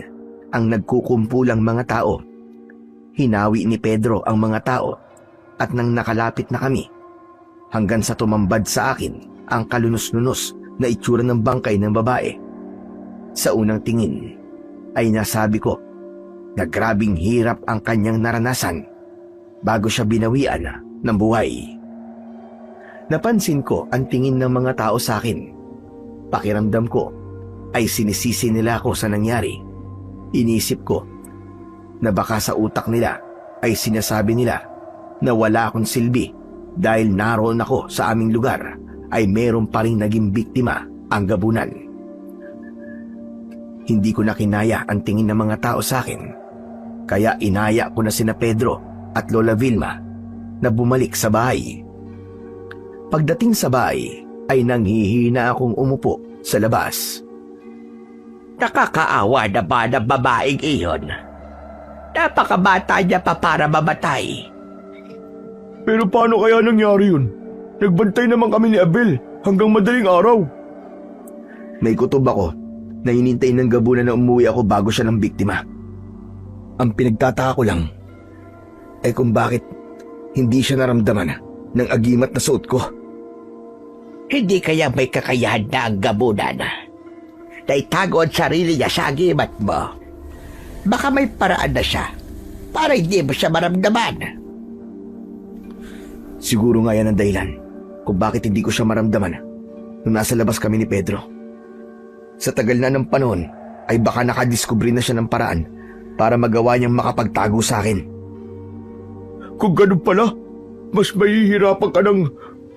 ang nagkukumpulang mga tao. Hinawi ni Pedro ang mga tao at nang nakalapit na kami, hanggang sa tumambad sa akin ang kalunos-lunos na itsura ng bangkay ng babae. Sa unang tingin ay nasabi ko na grabing hirap ang kanyang naranasan bago siya binawian ng buhay. Napansin ko ang tingin ng mga tao sa akin Pakiramdam ko ay sinisisi nila ako sa nangyari. Inisip ko na baka sa utak nila ay sinasabi nila na wala akong silbi dahil naroon ako sa aming lugar ay meron pa rin naging biktima ang gabunan. Hindi ko na kinaya ang tingin ng mga tao sa akin, kaya inaya ko na sina Pedro at Lola Vilma na bumalik sa bahay. Pagdating sa bahay ay nanghihina akong umupo sa labas. Nakakaawa na ba na babaeng iyon? Napakabata niya pa para mamatay. Pero paano kaya nangyari yun? Nagbantay naman kami ni Abel hanggang madaling araw. May kutob ako na hinintay ng gabunan na umuwi ako bago siya ng biktima. Ang pinagtataka ko lang ay kung bakit hindi siya naramdaman ng agimat na suot ko. Hindi kaya may kakayahan na ang gabunan na itago ang sarili niya sa agimat mo? Baka may paraan na siya para hindi mo siya maramdaman. Siguro nga yan ang dahilan kung bakit hindi ko siya maramdaman nung nasa labas kami ni Pedro. Sa tagal na ng panahon ay baka nakadiskubre na siya ng paraan para magawa niyang makapagtago sa akin. Kung ganun pala, mas mahihirapan ka ng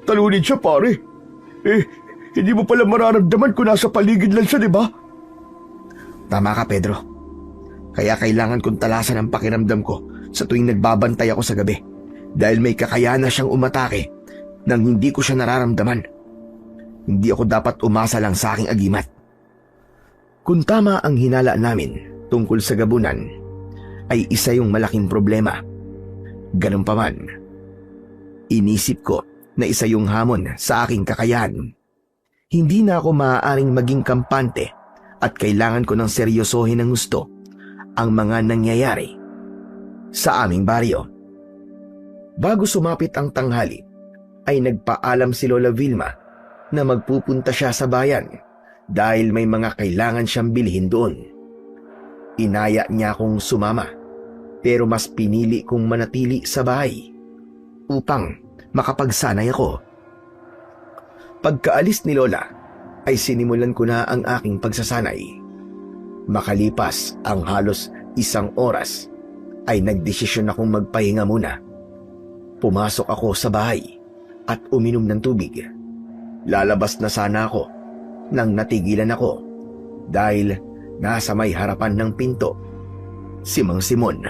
talunin siya, pare. Hindi mo pala mararamdaman kung nasa paligid lang siya, di ba? Tama ka, Pedro. Kaya kailangan kong talasan ang pakiramdam ko sa tuwing nagbabantay ako sa gabi dahil may kakayahan na siyang umatake nang hindi ko siya nararamdaman. Hindi ako dapat umasa lang sa aking agimat. Kung tama ang hinala namin tungkol sa gabunan, ay isa yung malaking problema. Ganun pa man, inisip ko na isa yung hamon sa aking kakayahan. Hindi na ako maaaring maging kampante at kailangan ko ng seryosohin ng gusto ang mga nangyayari sa aming baryo. Bago sumapit ang tanghali, ay nagpaalam si Lola Vilma na magpupunta siya sa bayan dahil may mga kailangan siyang bilhin doon. Inaya niya akong sumama pero mas pinili kong manatili sa bahay upang makapagsanay ako. Pagkaalis ni Lola ay sinimulan ko na ang aking pagsasanay. Makalipas ang halos 1 oras ay nagdesisyon akong magpahinga muna. Pumasok ako sa bahay at uminom ng tubig. Lalabas na sana ako nang natigilan ako dahil nasa may harapan ng pinto si Mang Simon.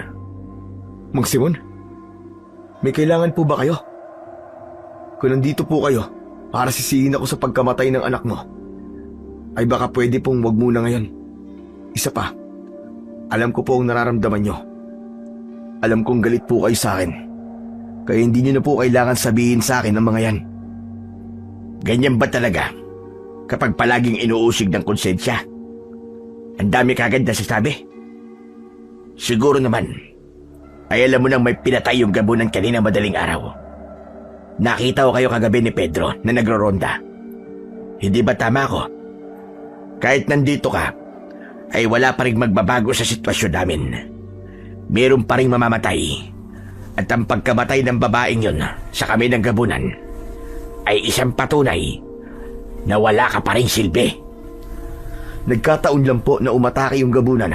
Mang Simon? May kailangan po ba kayo? Kung nandito po kayo para sisihin ako sa pagkamatay ng anak mo, ay baka pwede pong wag muna ngayon. Isa pa, alam ko po ang nararamdaman nyo. Alam kong galit po kayo sa akin. Kaya hindi nyo na po kailangan sabihin sa akin ang mga yan. Ganyan ba talaga? Kapag palaging inuusig ng konsensya, ang dami kagad na sasabi. Siguro naman, ay alam mo nang may pinatay yung gabunan kanina madaling araw. Nakita ko kayo kagabi ni Pedro na nagro-ronda. Hindi ba tama ko? Kahit nandito ka, ay wala pa rin magbabago sa sitwasyon namin. Meron pa rin mamamatay. At ang pagkamatay ng babaeng yun sa kami ng gabunan ay isang patunay na wala ka pa rin silbi. Nagkataon lang po na umatake yung gabunan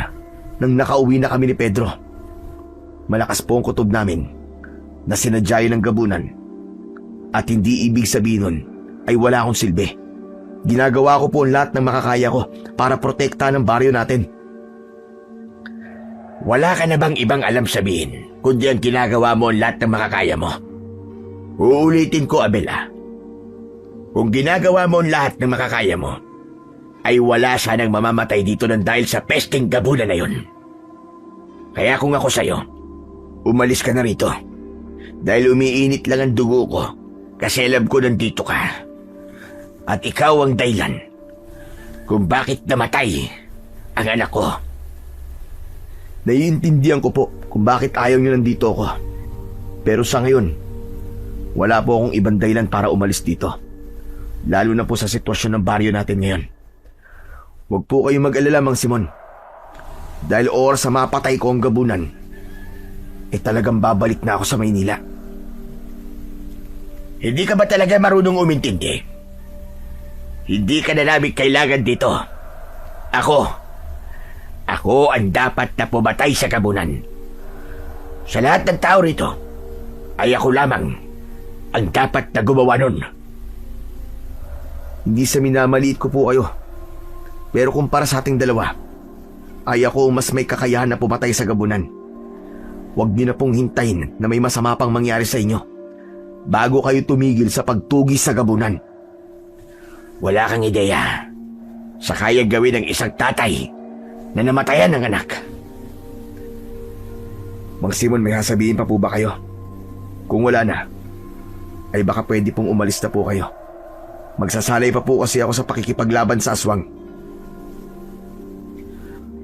nang nakauwi na kami ni Pedro. Malakas po ang kutob namin na sinadya yun ng gabunan. At hindi ibig sabihin nun ay wala akong silbi. Ginagawa ko po ang lahat ng makakaya ko para protektahan ang baryo natin. Wala ka na bang ibang alam sabihin kundi ang ginagawa mo ang lahat ng makakaya mo? Uulitin ko, Abela. Kung ginagawa mo ang lahat ng makakaya mo, ay wala sanang mamamatay dito ng dahil sa pesteng gabunan na yun. Kaya kung ako sa'yo, umalis ka na rito. Dahil umiinit lang ang dugo ko kasi alam ko nandito ka. At ikaw ang dahilan kung bakit namatay ang anak ko. Naiintindihan ko po kung bakit ayaw nyo nandito ako. Pero sa ngayon, wala po akong ibang dahilan para umalis dito. Lalo na po sa sitwasyon ng baryo natin ngayon. Huwag po kayong mag-alala, Mang Simon. Dahil oras sa mapatay ko ang gabunan, talagang babalik na ako sa Maynila. Hindi ka ba talaga marunong umintindi? Hindi ka na namin kailangan dito. Ako ang dapat na pumatay sa gabunan. Sa lahat ng tao rito, ay ako lamang ang dapat na gumawa nun. Hindi sa minamaliit ko po kayo. Pero kumpara sa ating dalawa, ay ako mas may kakayahan na pumatay sa gabunan. Huwag niyo na pong hintayin na may masama pang mangyari sa inyo bago kayo tumigil sa pagtugis sa gabunan. Wala kang ideya sa kayang gawin ng isang tatay na namatayan ng anak. Mang Simon, may sasabihin pa po ba kayo? Kung wala na, ay baka pwede pong umalis na po kayo. Magsasalay pa po kasi ako sa pakikipaglaban sa aswang.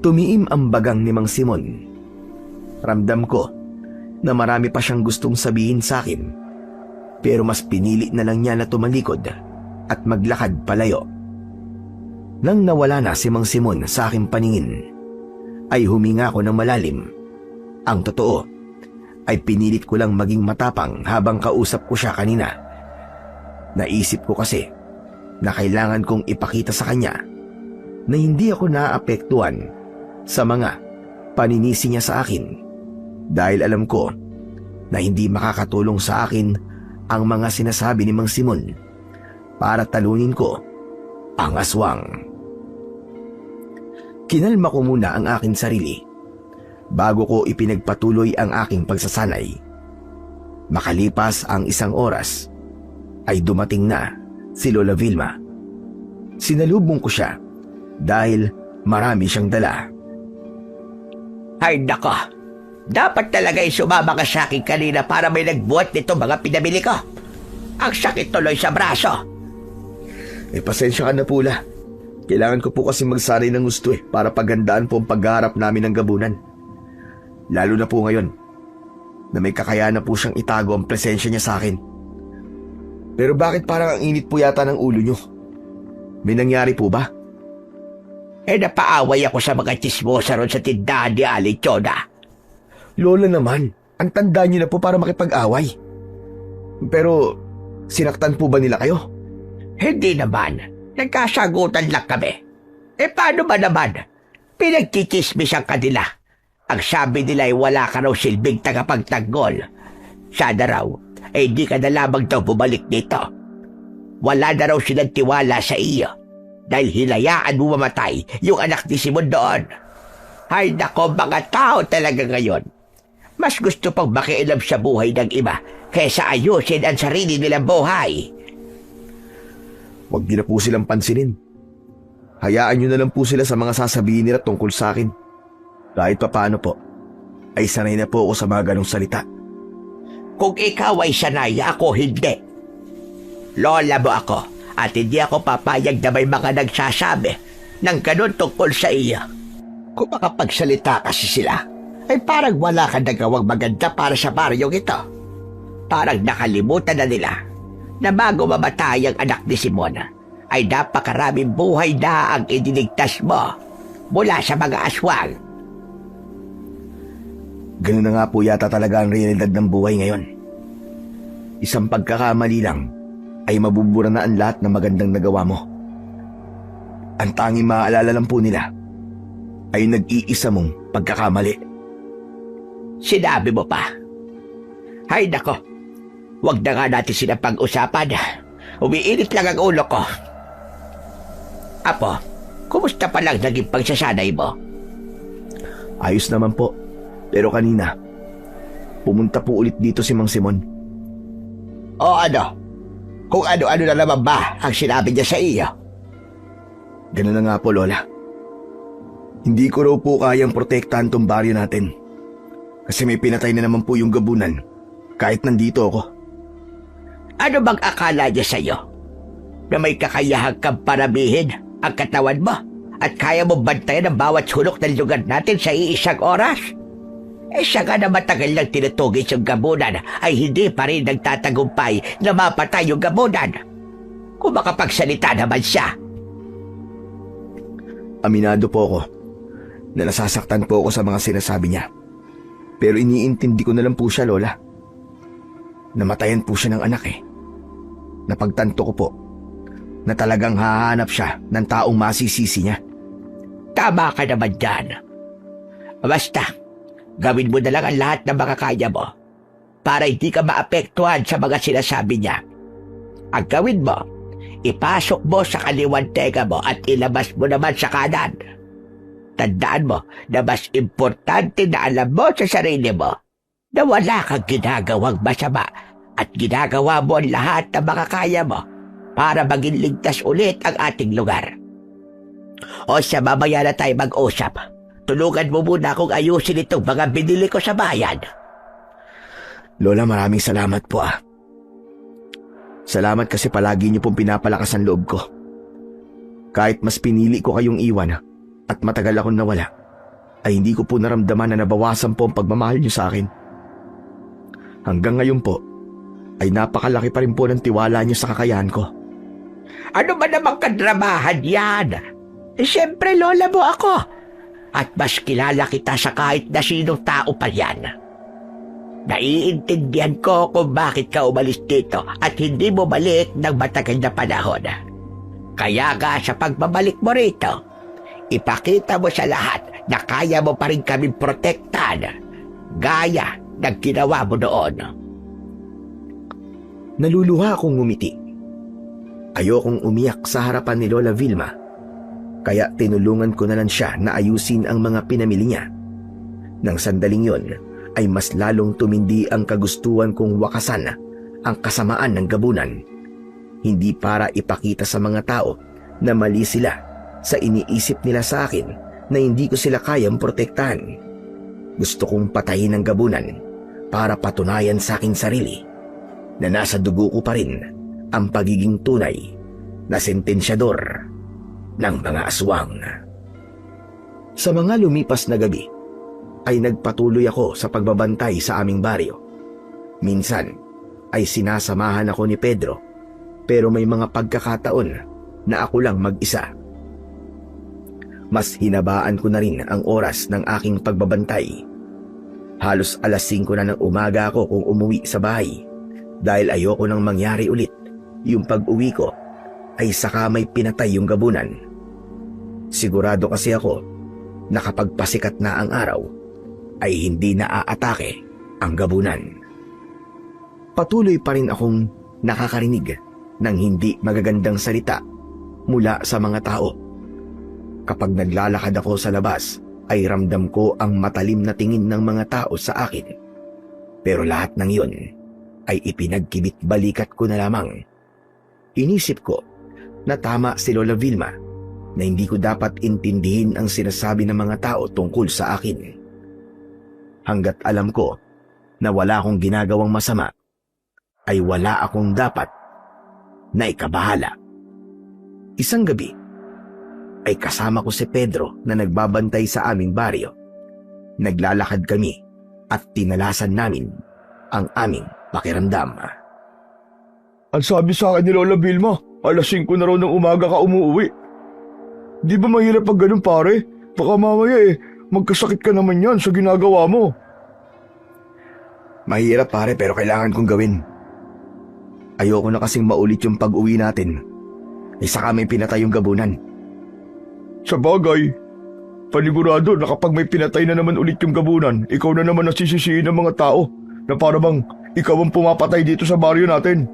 Tumiim ang bagang ni Mang Simon. Ramdam ko na marami pa siyang gustong sabihin sa akin, pero mas pinili na lang niya na tumalikod at maglakad palayo. Nang nawala na si Mang Simon sa aking paningin, ay huminga ako ng malalim. Ang totoo ay pinilit ko lang maging matapang habang kausap ko siya kanina. Naisip ko kasi na kailangan kong ipakita sa kanya na hindi ako naapektuhan sa mga paninisi niya sa akin, dahil alam ko na hindi makakatulong sa akin ang mga sinasabi ni Mang Simon para talunin ko ang aswang. Kinalma ko muna ang aking sarili bago ko ipinagpatuloy ang aking pagsasanay. Makalipas ang 1 oras, ay dumating na si Lola Vilma. Sinalubong ko siya dahil marami siyang dala. Ay nako, dapat talaga sumama ka sa akin kanina para may nagbuhat nito mga pinamili ko. Ang sakit tuloy sa braso. Pasensya ka na po, La. Kailangan ko po kasi magsanay ng gusto para pagandaan po ang pagharap namin ng gabunan. Lalo na po ngayon na may kakayahan na po siyang itago ang presensya niya sa akin. Pero bakit parang ang init po yata ng ulo niyo? May nangyari po ba? Napaaway ako sa mga chismosa ron sa tindahan ni Aling Chona. Lola naman, ang tanda niyo na po para makipag-away. Pero sinaktan po ba nila kayo? Hindi naman. Nagkasagutan lang kami. Paano ba naman? Pinagchichismis ang kanila. Ang sabi nila ay wala ka raw silbing tagapagtanggol. Sana raw, di ka na lamang daw bumalik dito. Wala na raw silang tiwala sa iyo dahil hinayaan mo mamatay yung anak ni Simon doon. Ay nako, mga tao talaga ngayon. Mas gusto pang makialam sa buhay ng iba kaysa ayusin ang sarili nilang buhay. Huwag niyo na po silang pansinin. Hayaan niyo na lang po sila sa mga sasabihin nila tungkol sa akin. Kahit pa paano po, ay sanay na po ako sa mga ganong salita. Kung ikaw ay sanay, ako hindi. Lola mo ako at hindi ako papayag na may mga nagsasabi ng ganun tungkol sa iyo. Kung makapagsalita kasi sila, ay parang wala kang nagawang maganda para sa baryong ito. Parang nakalimutan na nila na bago mamatay ang anak ni Simon, ay napakaraming buhay na ang iniligtas mo mula sa mga aswang. Ganun na nga po yata talaga ang realidad ng buhay ngayon. Isang pagkakamali lang ay mabubura na ang lahat ng magandang nagawa mo. Ang tanging maaalala lang po nila ay nag-iisa mong pagkakamali. Sinabi mo pa. Hay nako, wag na nga natin sila pag-usapan. Umiinit lang ang ulo ko. Apo, kumusta pa lang naging pagsasanay mo? Ayos naman po. Pero kanina, pumunta po ulit dito si Mang Simon. O ano? Kung ano-ano na naman ba ang sinabi niya sa iyo? Ganun na nga po, Lola. Hindi ko raw po kayang protektahan tong baryo natin. Kasi may pinatay na naman po yung gabunan kahit nandito ako. Ano bang akala niya sa iyo? Na may kakayahan kang paramihin ang katawan mo at kaya mo bantayan ang bawat sulok ng lugar natin sa iisang oras? Siya nga na matagal lang tinutugis yung gabunan ay hindi pa rin nagtatagumpay na mapatay yung gabunan. Kung makapagsalita naman siya. Aminado po ako na nasasaktan po ako sa mga sinasabi niya. Pero iniintindi ko na lang po siya, Lola. Namatayan po siya ng anak Napagtanto ko po na talagang hahanap siya ng taong masisisi niya. Tama ka naman dyan. Basta, gawin mo na lang ang lahat ng makakaya mo para hindi ka maapektuhan sa mga sinasabi niya. Ang gawin mo, ipasok mo sa kaliwang tenga mo at ilabas mo naman sa kanan. Tandaan mo na mas importante na alam mo sa sarili mo na wala kang ginagawang masama at ginagawa mo ang lahat ng makakaya mo para maging ligtas ulit ang ating lugar. O siya, mamaya na tayo mag-usap. Tulungan mo muna akong ayusin itong mga binili ko sa bayan. Lola, maraming salamat po ah. Salamat kasi palagi niyo pong pinapalakas ang loob ko. Kahit mas pinili ko kayong iwan at matagal akong nawala, ay hindi ko po naramdaman na nabawasan po ang pagmamahal niyo sa akin. Hanggang ngayon po, ay napakalaki pa rin po ng tiwala niyo sa kakayahan ko. Ano ba namang kadramahan yan? Siyempre, lola mo ako. At mas kilala kita sa kahit na sinong tao pa yan. Naiintindihan ko kung bakit ka umalis dito at hindi mo balik ng matagal na panahon. Kaya nga sa pagbabalik mo rito, ipakita mo sa lahat na kaya mo pa rin kaming protektahan, gaya ng ginawa mo noon. Naluluha akong ngumiti. Ayokong umiyak sa harapan ni Lola Vilma, kaya tinulungan ko na lang siya na ayusin ang mga pinamili niya. Nang sandaling yon, ay mas lalong tumindi ang kagustuhan kong wakasan ang kasamaan ng gabunan. Hindi para ipakita sa mga tao na mali sila sa iniisip nila sa akin na hindi ko sila kayang protektahan. Gusto kong patayin ang gabunan para patunayan sa aking sarili na nasa dugo ko pa rin ang pagiging tunay na sentensyador ng mga aswang. Sa mga lumipas na gabi, ay nagpatuloy ako sa pagbabantay sa aming baryo. Minsan ay sinasamahan ako ni Pedro, pero may mga pagkakataon na ako lang mag-isa. Mas hinabaan ko na rin ang oras ng aking pagbabantay. Halos alas 5 na ng umaga ako kung umuwi sa bahay dahil ayoko nang mangyari ulit yung pag-uwi ko ay saka may pinatay yung gabunan. Sigurado kasi ako na kapag pasikat na ang araw, ay hindi na aatake ang gabunan. Patuloy pa rin akong nakakarinig ng hindi magagandang salita mula sa mga tao. Kapag naglalakad ako sa labas, ay ramdam ko ang matalim na tingin ng mga tao sa akin. Pero lahat ng iyon ay ipinagkibit balikat ko na lamang. Inisip ko na tama si Lola Vilma na hindi ko dapat intindihin ang sinasabi ng mga tao tungkol sa akin. Hanggat alam ko na wala akong ginagawang masama, ay wala akong dapat na ikabahala. Isang gabi, ay kasama ko si Pedro na nagbabantay sa aming baryo. Naglalakad kami at tinalasan namin ang aming pakiramdam. Ang sabi sa akin ni Lola Vilma, alas 5 na raw ng umaga ka umuwi. Di ba mahirap pag ganun pare? Baka mamaya magkasakit ka naman yan sa ginagawa mo. Mahirap pare pero kailangan kong gawin. Ayoko na kasing maulit yung pag-uwi natin. Saka may pinatay yung gabunan. Sa bagay, panigurado na kapag may pinatay na naman ulit yung gabunan, ikaw na naman nasisisihin ng mga tao na para bang ikaw ang pumapatay dito sa baryo natin.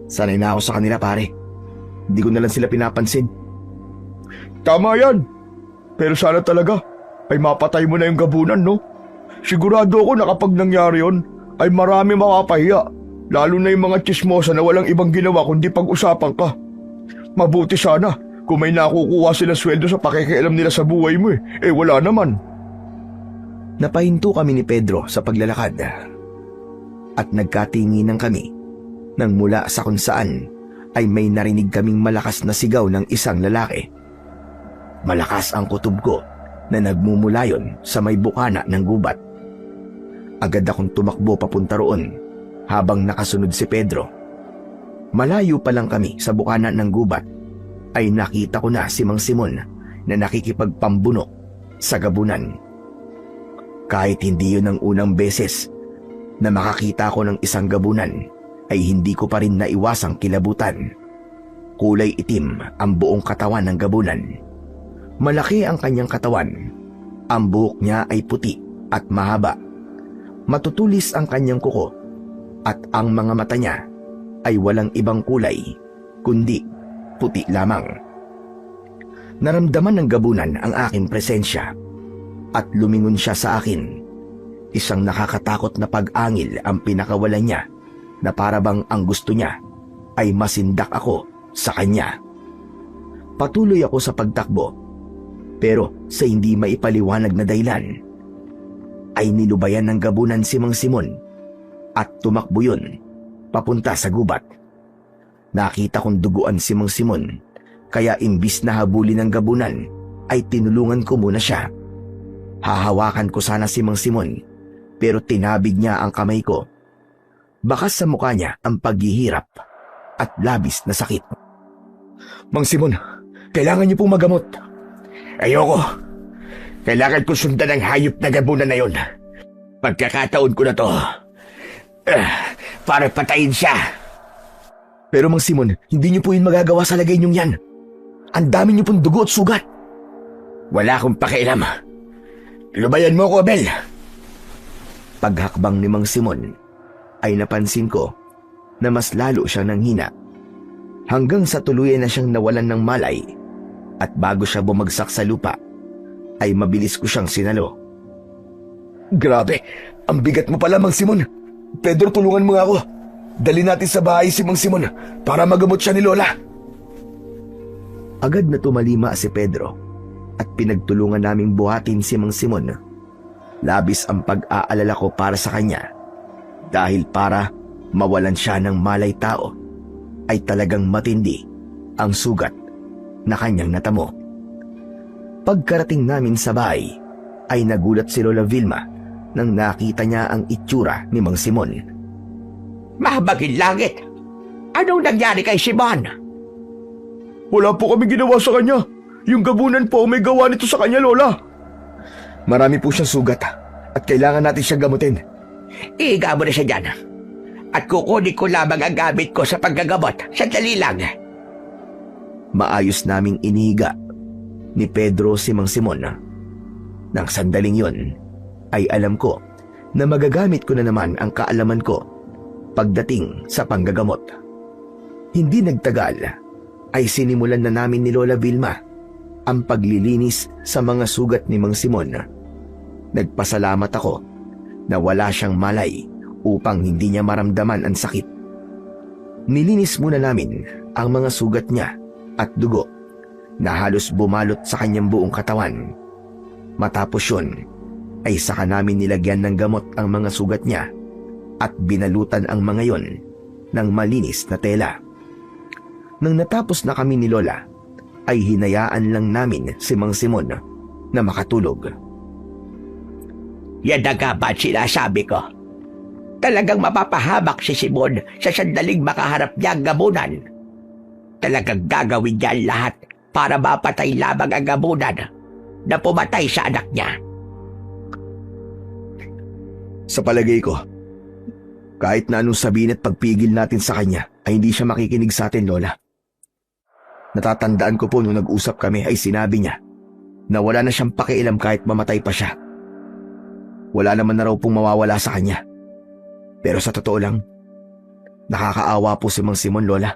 Sanay na ako sa kanila pare. Hindi ko na lang sila pinapansin. Tama yan. Pero sana talaga ay mapatay mo na yung gabunan, no? Sigurado ako na kapag nangyari yon, ay marami makapahiya. Lalo na yung mga tsismosa na walang ibang ginawa kundi pag-usapan ka. Mabuti sana kung may nakukuha silang sweldo sa pakikialam nila sa buhay mo wala naman. Napahinto kami ni Pedro sa paglalakad. At nagkatinginan kami nang mula sa kung saan ay may narinig kaming malakas na sigaw ng isang lalaki. Malakas ang kutob ko na nagmumulayon sa may bukana ng gubat. Agad akong tumakbo papunta roon habang nakasunod si Pedro. Malayo pa lang kami sa bukana ng gubat ay nakita ko na si Mang Simon na nakikipagpambunok sa gabunan. Kahit hindi yun ang unang beses na makakita ko ng isang gabunan ay hindi ko pa rin naiwasang kilabutan. Kulay itim ang buong katawan ng gabunan. Malaki ang kanyang katawan. Ang buhok niya ay puti at mahaba. Matutulis ang kanyang kuko at ang mga mata niya ay walang ibang kulay kundi puti lamang. Naramdaman ng gabunan ang aking presensya at lumingon siya sa akin. Isang nakakatakot na pag-angil ang pinakawalan niya na parabang ang gusto niya ay masindak ako sa kanya. Patuloy ako sa pagtakbo pero sa hindi maipaliwanag na dahilan ay nilubayan ng gabunan si Mang Simon at tumakbo yun papunta sa gubat. Nakita kong duguan si Mang Simon kaya imbis na habulin ng gabunan ay tinulungan ko muna siya. Hahawakan ko sana si Mang Simon pero tinabig niya ang kamay ko. Bakas sa mukha niya ang paghihirap at labis na sakit. Mang Simon, kailangan niyo pong magamot. Ayoko. Kailangan ko sundan ang hayop na gabunan na yun. Pagkakataon ko na to. Para patayin siya. Pero Mang Simon, hindi niyo po yun magagawa sa lagay niyong yan. Ang dami niyo pong dugo at sugat. Wala akong pakialam. Lubayan mo ko, Abel. Paghakbang ni Mang Simon ay napansin ko na mas lalo siyang nanghina hanggang sa tuluyan na siyang nawalan ng malay at bago siya bumagsak sa lupa ay mabilis ko siyang sinalo. Grabe, ang bigat mo pala, Mang Simon. Pedro, tulungan mo nga ako. Dali natin sa bahay si Mang Simon para magamot siya ni Lola. Agad na tumalima si Pedro at pinagtulungan naming buhatin si Mang Simon. Labis ang pag-aalala ko para sa kanya dahil para mawalan siya ng malay tao ay talagang matindi ang sugat na kanyang natamo. Pagkarating namin sa bahay ay nagulat si Lola Vilma nang nakita niya ang itsura ni Mang Simon. Mahabagin langit. Anong nangyari kay Simon? Wala po kami ginawa sa kanya. Yung gabunan po may gawa nito sa kanya, Lola. Marami po siyang sugat at kailangan natin siyang gamutin. Iiga mo na siya dyan. At kukunin ko lamang ang gamit ko sa paggagamot. Sandali lang. Maayos naming inihiga ni Pedro si Mang Simon. Nang sandaling yon ay alam ko na magagamit ko na naman ang kaalaman ko pagdating sa panggagamot. Hindi nagtagal ay sinimulan na namin ni Lola Vilma ang paglilinis sa mga sugat ni Mang Simon. Nagpasalamat ako na wala siyang malay upang hindi niya maramdaman ang sakit. Nilinis muna namin ang mga sugat niya at dugo na halos bumalot sa kanyang buong katawan. Matapos yun ay saka namin nilagyan ng gamot ang mga sugat niya at binalutan ang mga yon ng malinis na tela. Nang natapos na kami ni Lola, ay hinayaan lang namin si Mang Simon na makatulog. Yan na nga ba sinasabi ko? Talagang mapapahamak si Simon sa sandaling makaharap niya ang gabunan. Talagang gagawin niya lahat para mapatay lamang ang gabunan na pumatay sa anak niya. Sa palagay ko, kahit na anong sabihin at pagpigil natin sa kanya, ay hindi siya makikinig sa atin, Lola. Natatandaan ko po nung nag-usap kami ay sinabi niya na wala na siyang pakialam kahit mamatay pa siya. Wala naman na raw pong mawawala sa kanya. Pero sa totoo lang, nakakaawa po si Mang Simon, Lola.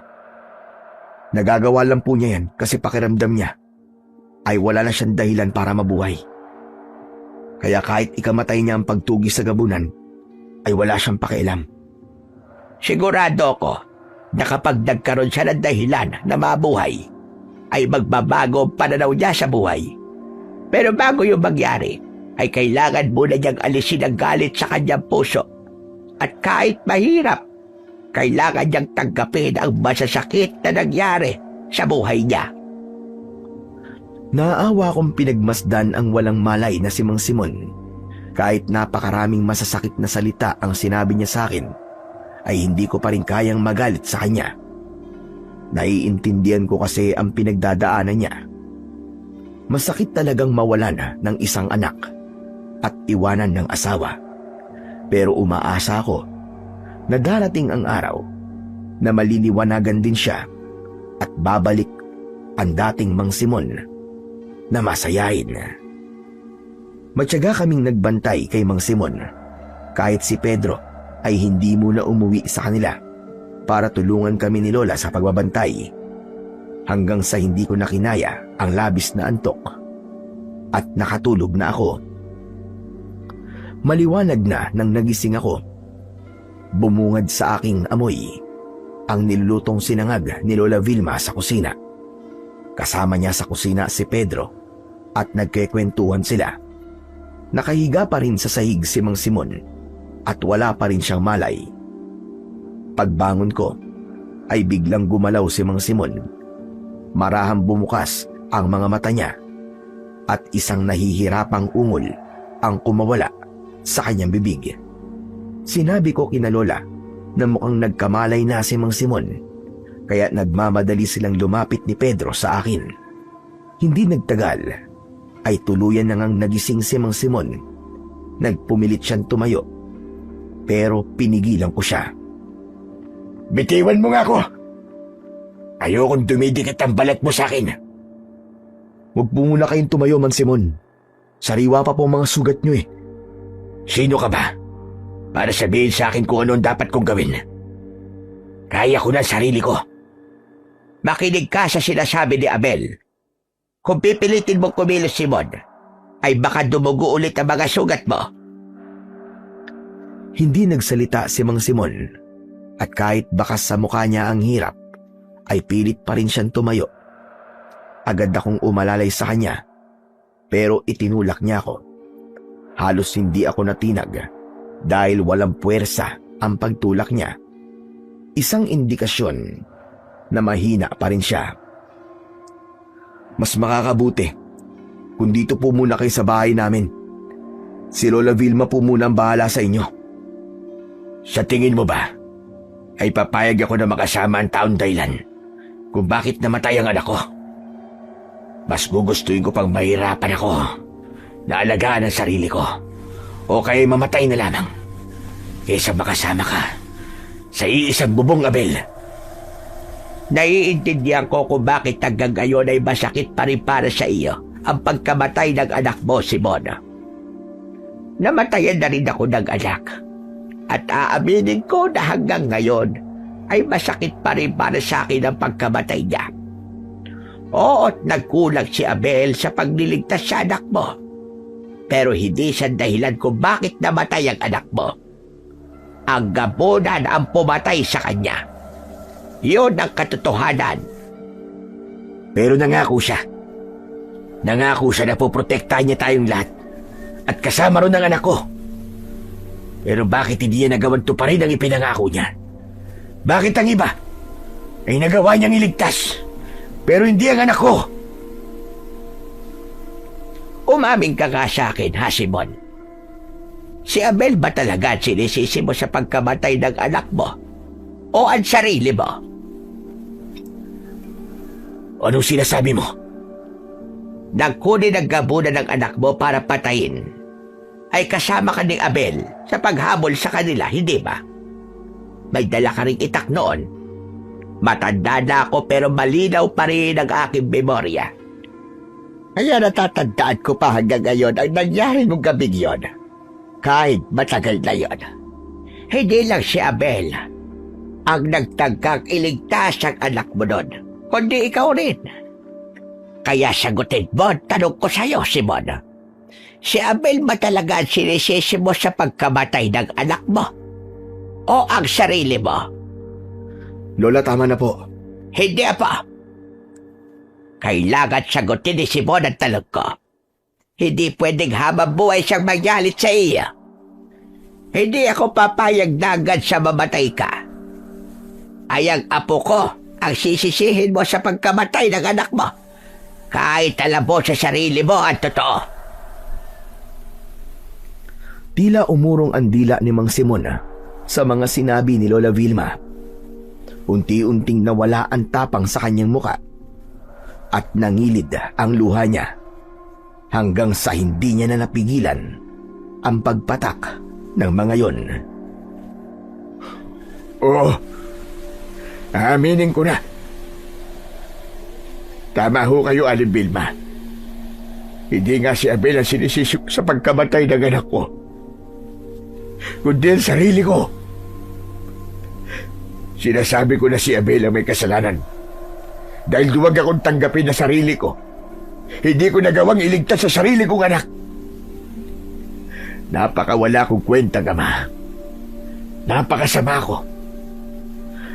Nagagawa lang po niya yan kasi pakiramdam niya ay wala na siyang dahilan para mabuhay. Kaya kahit ikamatay niya ang pagtugis sa gabunan, ay wala siyang pakialam. Sigurado ko na kapag nagkaroon siya ng dahilan na mabuhay, ay magbabago ang pananaw niya sa buhay. Pero bago yung mangyari, ay kailangan muna niyang alisin ang galit sa kanyang puso. At kahit mahirap, kailangan niyang tanggapin ang masasakit na nangyari sa buhay niya. Naawa kong pinagmasdan ang walang malay na si Mang Simon. Kahit napakaraming masasakit na salita ang sinabi niya sa akin, ay hindi ko pa rin kayang magalit sa kanya. Naiintindihan ko kasi ang pinagdadaanan niya. Masakit talagang mawalan ng isang anak at iwanan ng asawa. Pero umaasa ako na darating ang araw na maliliwanagan din siya at babalik ang dating Mang Simon na masayain. Matyaga kaming nagbantay kay Mang Simon kahit si Pedro ay hindi muna umuwi sa kanila para tulungan kami ni Lola sa pagbabantay hanggang sa hindi ko nakinaya ang labis na antok at nakatulog na ako. Maliwanag na nang nagising ako. Bumungad sa aking amoy ang nilulutong sinangag ni Lola Vilma sa kusina. Kasama niya sa kusina si Pedro at nagkekwentuhan sila. Nakahiga pa rin sa sahig si Mang Simon at wala pa rin siyang malay. Pagbangon ko ay biglang gumalaw si Mang Simon. Marahang bumukas ang mga mata niya at isang nahihirapang ungol ang kumawala sa kanyang bibig. Sinabi ko kina Lola na mukhang nagkamalay na si Mang Simon, kaya nagmamadali silang lumapit ni Pedro sa akin. Hindi nagtagal ay tuluyan na ngang nagising si Mang Simon. Nagpumilit siyang tumayo, pero pinigilan ko siya. Bitiwan mo nga ako! Ayokong dumidikit ang balat mo sa akin. Huwag po muna kayong tumayo, Mang Simon. Sariwa pa po ang mga sugat niyo eh. Sino ka ba? Para sabihin sa akin kung ano ang dapat kong gawin. Kaya ko na sarili ko. Makinig ka sa sinasabi ni Abel. Kung pipilitin mong kumilos, Simon, ay baka dumugo ulit ang mga sugat mo. Hindi nagsalita si Mang Simon at kahit bakas sa mukha niya ang hirap, ay pilit pa rin siyang tumayo. Agad akong umalalay sa kanya, pero itinulak niya ako. Halos hindi ako natinag dahil walang puwersa ang pagtulak niya. Isang indikasyon na mahina pa rin siya. Mas makakabuti kung dito po muna kayo sa bahay namin. Si Lola Vilma po muna ang bahala sa inyo. Sa tingin mo ba, ay papayag ako na makasama ang taon dahilan kung bakit namatay ang anak ko? Mas gugustuhin ko pang mahirapan ako na alagaan ang sarili ko o kaya mamatay na lamang kaysa makasama ka sa iisang bubong, Abel. Naiintindihan ko kung bakit hanggang ngayon ay masakit pa rin para sa iyo ang pagkamatay ng anak mo, Simon. Namatayan na rin ako ng anak at aaminin ko na hanggang ngayon ay masakit pa rin para sa akin ang pagkamatay niya. Oo't nagkulang si Abel sa pagliligtas sa anak mo. Pero hindi siya dahilan kung bakit namatay ang anak mo. Ang gabunan ang pumatay sa kanya. Yun ang katotohanan. Pero nangako siya. Nangako siya na poprotektahan niya tayong lahat. At kasama ron ang anak ko. Pero bakit hindi niya nagawan to pa rin ang ipinangako niya? Bakit ang iba ay nagawa niyang iligtas, pero hindi ang anak ko? Umaming ka nga sa akin, ha, Simon? Si Abel ba talaga sinisisi mo sa pagkamatay ng anak mo? O ang sarili mo? Anong sinasabi mo? Nagkunin ang gabunan ng anak mo para patayin ay kasama ka ni Abel sa paghabol sa kanila, hindi ba? May dala ka ring itak noon. Matanda na ako pero malinaw pa rin ang aking memorya. Kaya natatandaan ko pa hanggang ngayon ang nangyari mong gabing yon. Kahit matagal na yon. Hindi lang si Abel ang nagtangkang iligtas ang anak mo nun, kundi ikaw rin. Kaya sagutin mo ang tanong ko sa'yo, Simon. Si Abel ba talaga ang sinisisi mo sa pagkamatay ng anak mo? O ang sarili mo? Lola, tama na po. Hindi pa. Kailangan sagutin ni Simon ang tanong ko. Hindi pwedeng habang buhay siyang magalit sa iyo. Hindi ako papayag na agad sa mamatay ka. Ay ang apo ko ang sisisihin mo sa pagkamatay ng anak mo. Kahit alam mo sa sarili mo ang totoo. Tila umurong ang dila ni Mang Simon sa mga sinabi ni Lola Vilma. Unti-unting nawala ang tapang sa kanyang muka at nangilid ang luha niya hanggang sa hindi niya na napigilan ang pagpatak ng mga yon. Oh, Aaminin ko na. Tama ho kayo, Aling Vilma. Hindi nga si Abel ang sinisisi ko sa pagkamatay ng anak ko, kundi ang sarili ko. Sinasabi ko na si Abel ang may kasalanan dahil duwag akong tanggapin na sarili ko. Hindi ko nagawang iligtas sa sarili kong anak. Napakawala kong kwentang ama. Napakasama ko.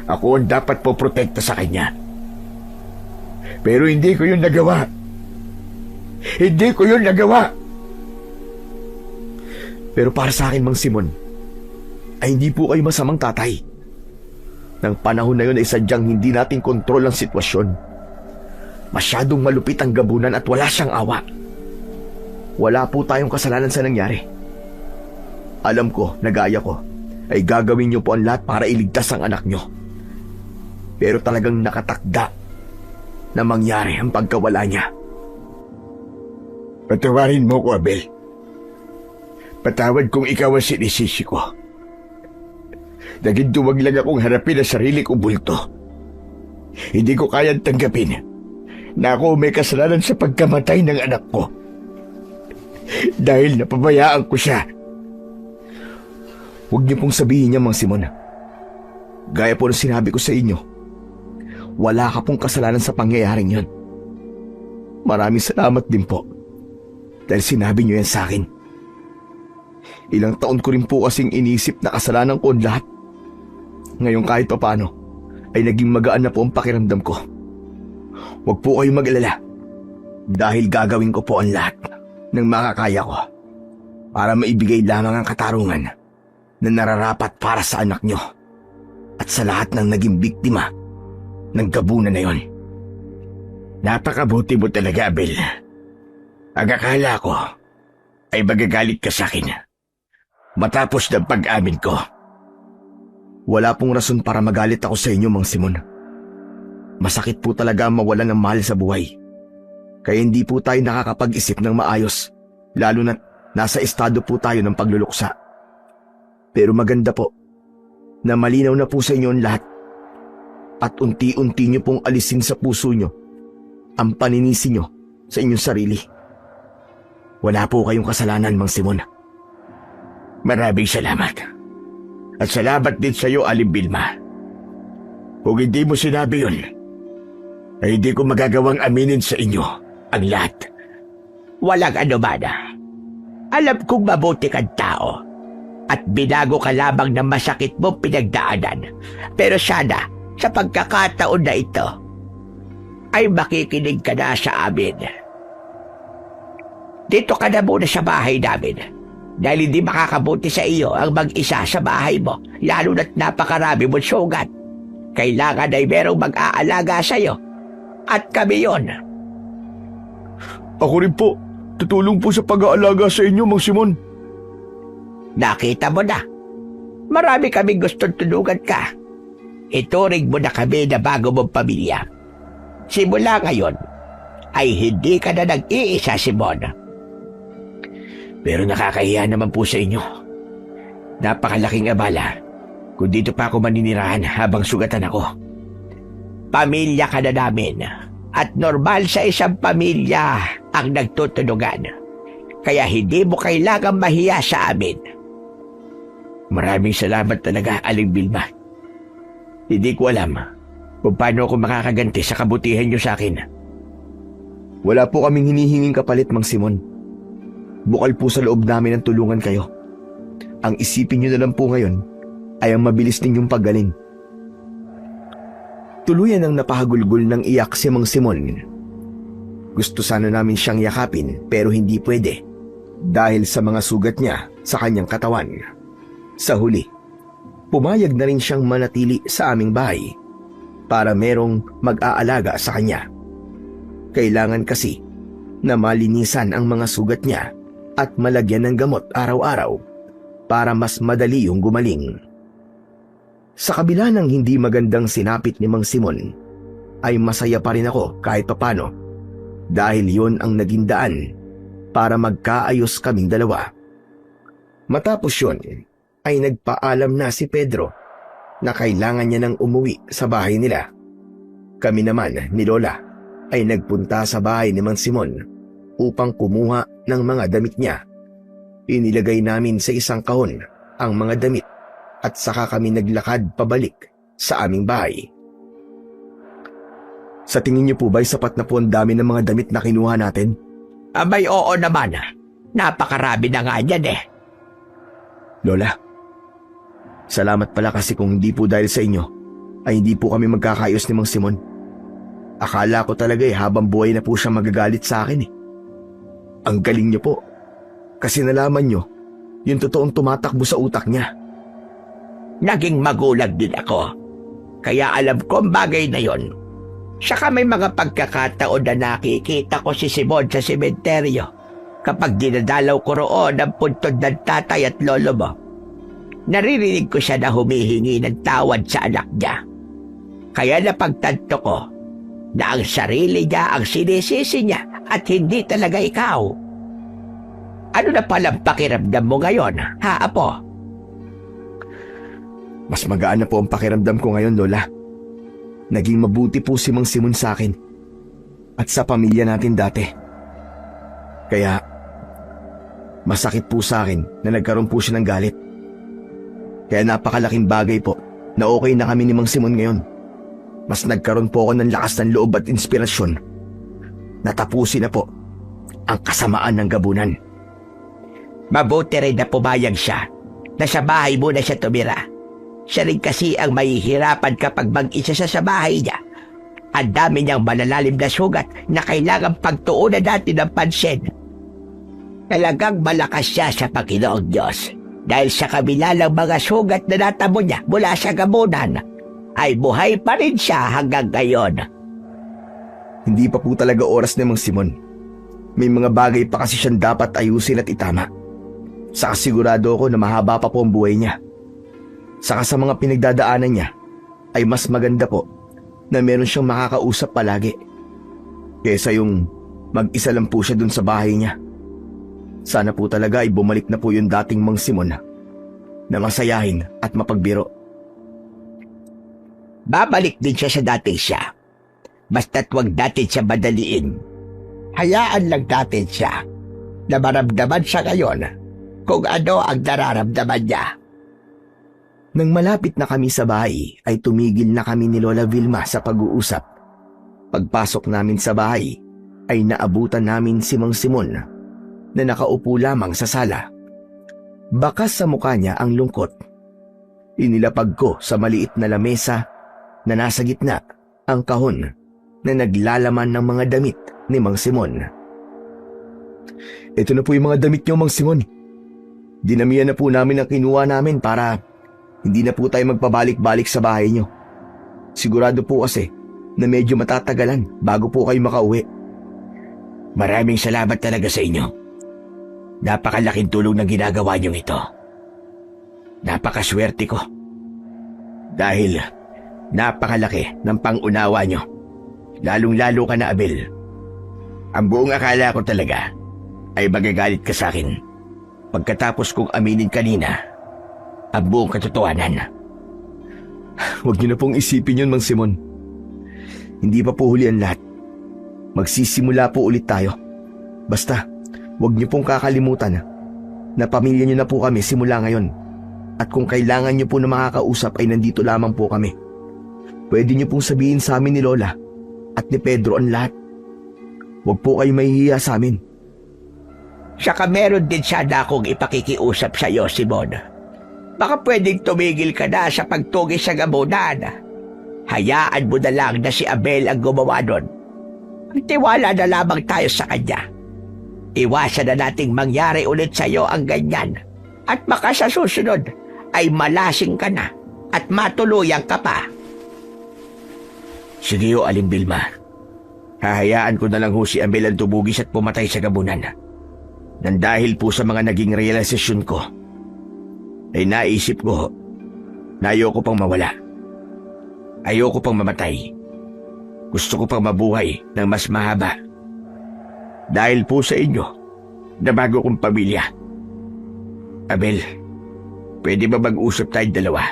Ako ang dapat poprotekta sa kanya. Pero hindi ko yun nagawa. Hindi ko yun nagawa. Pero para sa akin, Mang Simon, ay hindi po kayo masamang tatay. Nang panahon na yun ay sadyang hindi natin kontrol ang sitwasyon. Masyadong malupit ang gabunan at wala siyang awa. Wala po tayong kasalanan sa nangyari. Alam ko, nagaya ko, ay gagawin niyo po ang lahat para iligtas ang anak niyo. Pero talagang nakatakda na mangyari ang pagkawala niya. Patawarin mo ko, Abel. Patawad kung ikaw ang sinisisi ko. Naging duwag lang akong harapin ang sarili kong bulto. Hindi ko kayang tanggapin na ako may kasalanan sa pagkamatay ng anak ko. Dahil napabayaan ko siya. Huwag niyo pong sabihin niya, Mang Simon. Gaya po ng sinabi ko sa inyo, wala ka pong kasalanan sa pangyayaring yun. Maraming salamat din po dahil sinabi niyo yan sa akin. Ilang taon ko rin po kasing inisip na kasalanan ko ang lahat. Ngayon kahit papano ay naging magaan na po ang pakiramdam ko. Huwag po kayong mag-alala dahil gagawin ko po ang lahat ng makakaya ko para maibigay lamang ang katarungan na nararapat para sa anak nyo at sa lahat ng naging biktima ng gabunan na yon. Napakabuti mo talaga, Abel. Ang akala ko ay magagalit ka sa akin matapos ng pag-amin ko. Wala pong rason para magalit ako sa inyo, Mang Simon. Masakit po talaga ang mawalan ng mahal sa buhay. Kaya hindi po tayo nakakapag-isip ng maayos, lalo na nasa estado po tayo ng pagluluksa. Pero maganda po na malinaw na po sa inyo ang lahat at unti-unti nyo pong alisin sa puso nyo ang paninisi nyo sa inyong sarili. Wala po kayong kasalanan, Mang Simon. Maraming salamat. At salamat din sa iyo, Aling Vilma. Kung hindi mo sinabi yun, ay hindi ko magagawang aminin sa inyo ang lahat. Walang anuman. Alam kong mabuti kang tao at binago ka lamang ng masakit mong pinagdaanan. Pero sana, sa pagkakataon na ito, ay makikinig ka na sa amin. Dito ka na muna sa bahay namin dahil hindi makakabuti sa iyo ang mag-isa sa bahay mo, lalo na't napakarami mong sugat. Kailangan ay merong mag-aalaga sa iyo at kami yon. Ako rin po. Tutulong po sa pag-aalaga sa inyo, Mang Simon. Nakita mo na. Marami kaming gustong tulungan ka. Ituring mo na kami na bago mong pamilya. Simula ngayon, ay hindi ka na nag-iisa, Simon. Pero nakakahiya naman po sa inyo. Napakalaking abala kung dito pa ako maninirahan habang sugatan ako. Pamilya ka na namin at normal sa isang pamilya ang nagtutunugan. Kaya hindi mo kailangang mahiya sa amin. Maraming salamat talaga, Aling Vilma. Hindi ko alam kung paano ako makakaganti sa kabutihan niyo sa akin. Wala po kaming hinihinging kapalit, Mang Simon. Bukal po sa loob namin ang tulungan kayo. Ang isipin niyo na lang po ngayon ay ang mabilis ninyong paggaling. Tuluyan ang napahagulgol ng iyak si Mang Simon. Gusto sana namin siyang yakapin pero hindi pwede dahil sa mga sugat niya sa kanyang katawan. Sa huli, pumayag na rin siyang manatili sa aming bahay para merong mag-aalaga sa kanya. Kailangan kasi na malinisan ang mga sugat niya at malagyan ng gamot araw-araw para mas madali yung gumaling. Sa kabila ng hindi magandang sinapit ni Mang Simon, ay masaya pa rin ako kahit papano dahil yun ang naging daan para magkaayos kaming dalawa. Matapos yun, ay nagpaalam na si Pedro na kailangan niya nang umuwi sa bahay nila. Kami naman ni Lola ay nagpunta sa bahay ni Mang Simon upang kumuha ng mga damit niya. Inilagay namin sa isang kahon ang mga damit at saka kami naglakad pabalik sa aming bahay. Sa tingin niyo po ba'y sapat na po ang dami ng mga damit na kinuha natin? Abay, oo naman. Napakarami na nga yan eh. Lola, salamat pala kasi kung hindi po dahil sa inyo, ay hindi po kami magkakayos ni Mang Simon. Akala ko talaga habang buhay na po siya magagalit sa akin eh. Ang galing niyo po. Kasi nalaman niyo, yung totoong tumatakbo sa utak niya. Naging magulang din ako. Kaya alam ko ang bagay na yon. Saka may mga pagkakataon na nakikita ko si Simon sa sementeryo kapag dinadalaw ko roon ang puntod ng tatay at lolo mo. Naririnig ko siya na humihingi ng tawad sa anak niya. Kaya napagtanto ko na ang sarili niya ang sinisisi niya at hindi talaga ikaw. Ano na palang pakiramdam mo ngayon, ha, Apo? Mas magaan na po ang pakiramdam ko ngayon, Lola. Naging mabuti po si Mang Simon sa akin at sa pamilya natin dati. Kaya, masakit po sa akin na nagkaroon po siya ng galit. Kaya napakalaking bagay po na okay na kami ni Mang Simon ngayon. Mas nagkaroon po ako ng lakas ng loob at inspirasyon. Natapusin na po ang kasamaan ng gabunan. Mabuti rin na pumayag siya na sa bahay mo na siya tumira. Siya rin kasi ang mahihirapan kapag mag-isa siya sa bahay niya. Ang dami niyang malalalim na sugat na kailangan pagtuunan natin ng pansin. Talagang malakas siya sa Panginoong Diyos dahil sa kabila ng mga sugat na natamo niya mula sa gamunan, ay buhay pa rin siya hanggang ngayon. Hindi pa po talaga oras ni Mang Simon. May mga bagay pa kasi siyang dapat ayusin at itama. Saka sigurado ako na mahaba pa po ang buhay niya. Saka sa mga pinagdadaanan niya, ay mas maganda po na meron siyang makakausap palagi. Kesa yung mag-isa lang po siya dun sa bahay niya. Sana po talaga ay bumalik na po yung dating Mang Simon na masayahin at mapagbiro. Babalik din siya sa dati siya. Basta't wag natin siya madaliin. Hayaan lang natin siya na maramdaman siya ngayon kung ano ang nararamdaman niya. Nang malapit na kami sa bahay, ay tumigil na kami ni Lola Vilma sa pag-uusap. Pagpasok namin sa bahay, ay naabutan namin si Mang Simon na nakaupo lamang sa sala. Bakas sa mukha niya ang lungkot. Inilapag ko sa maliit na lamesa na nasa gitna ang kahon na naglalaman ng mga damit ni Mang Simon. Ito na po yung mga damit niyo, Mang Simon. Dinamihan na po namin ang kinuha namin para hindi na po tayo magpabalik-balik sa bahay niyo. Sigurado po kasi na medyo matatagalan bago po kayo makauwi. Maraming salamat talaga sa inyo. Napakalaking tulong na ginagawa niyong ito. Napakaswerte ko. Dahil napakalaki ng pangunawa niyo. Lalong-lalo ka na, Abel. Ang buong akala ko talaga ay magagalit ka sa akin pagkatapos kong aminin kanina ang buong katotohanan. Huwag niyo na pong isipin yun, Mang Simon. Hindi pa po huli ang lahat. Magsisimula po ulit tayo. Basta, huwag niyo pong kakalimutan na pamilya niyo na po kami simula ngayon. At kung kailangan niyo po na makakausap ay nandito lamang po kami. Pwede niyo pong sabihin sa amin ni Lola at ni Pedro ang lahat. Huwag po kayo mahihiya sa amin. Saka meron din sana akong ipakikiusap sa iyo, Simon. Baka pwedeng tumigil ka na sa pagtugis sa gamunan. Hayaan mo na lang na si Abel ang gumawa nun. Magtiwala na lamang tayo sa kanya. Iwasan na nating mangyari ulit sa iyo ang ganyan. At baka sa susunod ay malasing ka na at matuluyan ka pa. Sige o, Aling Vilma. Hahayaan ko na lang ho si Abel ang tumugis at pumatay sa gamunan. Nang dahil po sa mga naging realisasyon ko, ay naisip ko na ayoko pang mawala. Ayoko pang mamatay. Gusto ko pang mabuhay ng mas mahaba. Dahil po sa inyo na bago kong pamilya. Abel, pwede ba mag-usap tayong dalawa?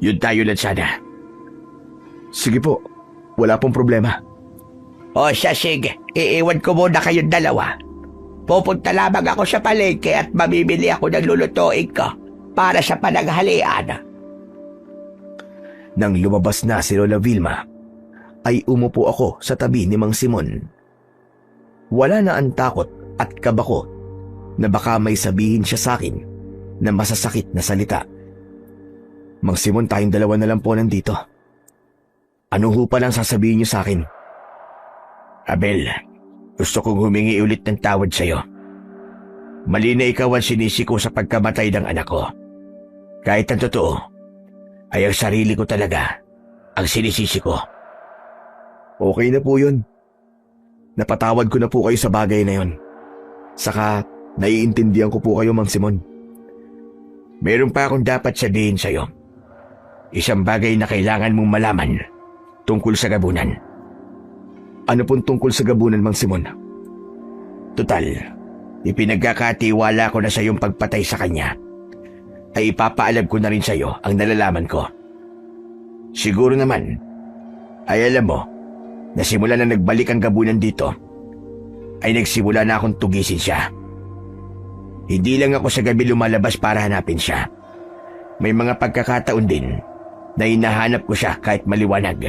Yun tayo lang sana. Sige po, wala pong problema. O siya, sige. Iiwan ko muna kayong dalawa. Pupunta lamang ako sa palengke at mamimili ako ng lulutuin ko para sa panaghalian. Nang lumabas na si Lola Vilma, ay umupo ako sa tabi ni Mang Simon. Wala na ang takot at kabako na baka may sabihin siya sa akin na masasakit na salita. Mang Simon, tayong dalawa na lang po nandito. Ano ho pa lang sasabihin niyo sa akin? Abel, gusto kong humingi ulit ng tawad sa'yo. Mali na ikaw ang sinisi ko sa pagkamatay ng anak ko. Kahit ang totoo, ay ang sarili ko talaga ang sinisisi ko. Okay na po yun. Napatawad ko na po kayo sa bagay na yun. Saka, naiintindihan ko po kayo, Mang Simon. Meron pa akong dapat sabihin sa'yo. Isang bagay na kailangan mong malaman tungkol sa gabunan. Ano pong tungkol sa gabunan, Mang Simon? Tutal, ipinagkakatiwala ko na sa iyong pagpatay sa kanya. Ay ipapaalam ko na rin sa iyo ang nalalaman ko. Siguro naman, ay alam mo, na simula na nagbalik ang gabunan dito, ay nagsimula na akong tugisin siya. Hindi lang ako sa gabi lumalabas para hanapin siya. May mga pagkakataon din na hinahanap ko siya kahit maliwanag.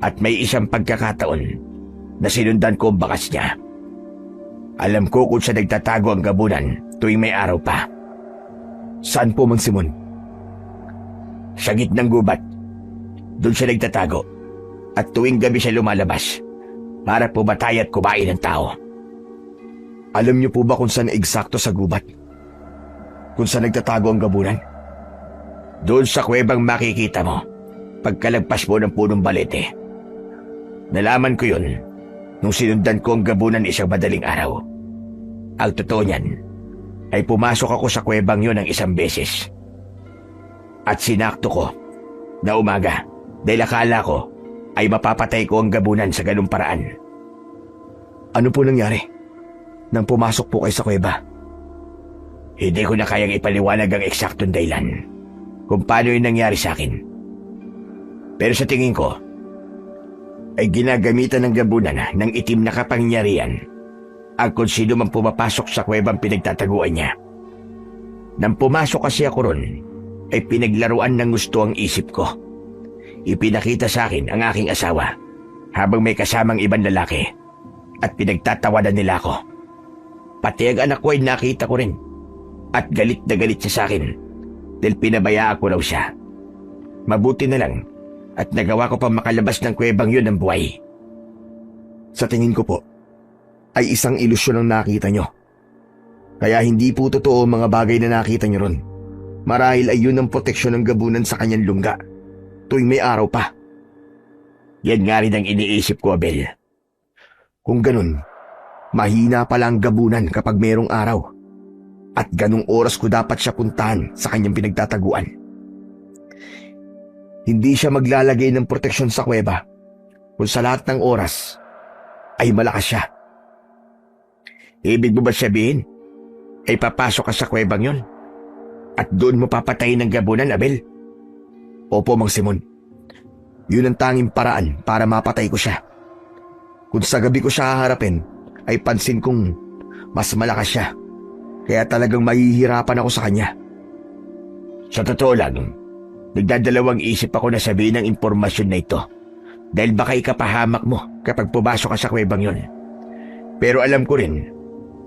At may isang pagkakataon na sinundan ko ang bakas niya. Alam ko kung saan nagtatago ang gabunan tuwing may araw pa. Saan po, Mang Simon? Sa gitnang gubat. Doon siya nagtatago. At tuwing gabi siya lumalabas para pumatay at kumain ng tao. Alam niyo po ba kung saan eksakto sa gubat? Kung saan nagtatago ang gabunan? Doon sa kuwebang makikita mo pagkalagpas mo ng punong balete. Nalaman ko yun nung sinundan ko ang gabunan isang madaling araw. Ang totoo niyan ay pumasok ako sa kuwebang yun ng isang beses. At sinakto ko na umaga dahil akala ko ay mapapatay ko ang gabunan sa ganung paraan. Ano po nangyari nang pumasok po kayo sa kuweba? Hindi ko na kayang ipaliwanag ang eksaktong dahilan kung paano yun nangyari sa akin. Pero sa tingin ko, ay ginagamitan ng gabunan ng itim na kapangyarihan ang kung sino man pumapasok sa kuwebang pinagtataguan niya. Nang pumasok kasi ako ron, ay pinaglaruan ng gusto ang isip ko. Ipinakita sa akin ang aking asawa habang may kasamang ibang lalaki at pinagtatawanan nila ako. Pati ang anak ko ay nakita ko rin at galit na galit siya sa akin dahil pinabayaan ko raw siya. Mabuti na lang at nagawa ko pa makalabas ng kuwebang yun ng buhay. Sa tingin ko po, ay isang ilusyon ang nakita nyo. Kaya hindi po totoo ang mga bagay na nakita nyo ron. Marahil ay yun ang proteksyon ng gabunan sa kanyang lungga tuwing may araw pa. Yan nga rin ang iniisip ko, Abel. Kung ganun, mahina pala ang gabunan kapag mayroong araw. At ganung oras ko dapat siya puntahan sa kanyang pinagtataguan. Hindi siya maglalagay ng proteksyon sa kuweba kung sa lahat ng oras ay malakas siya. Ibig mo ba sabihin ay papasok ka sa kuwebang yun at doon mo papatayin ng gabunan, Abel? Opo, Mang Simon. Yun ang tanging paraan para mapatay ko siya. Kung sa gabi ko siya haharapin, ay pansin kong mas malakas siya. Kaya talagang mahihirapan ako sa kanya. Sa totoo lang, nagdadalawang isip ako na sabihin ng impormasyon na ito dahil baka ikapahamak mo kapag pumasok ka sa kuwebang yun. Pero alam ko rin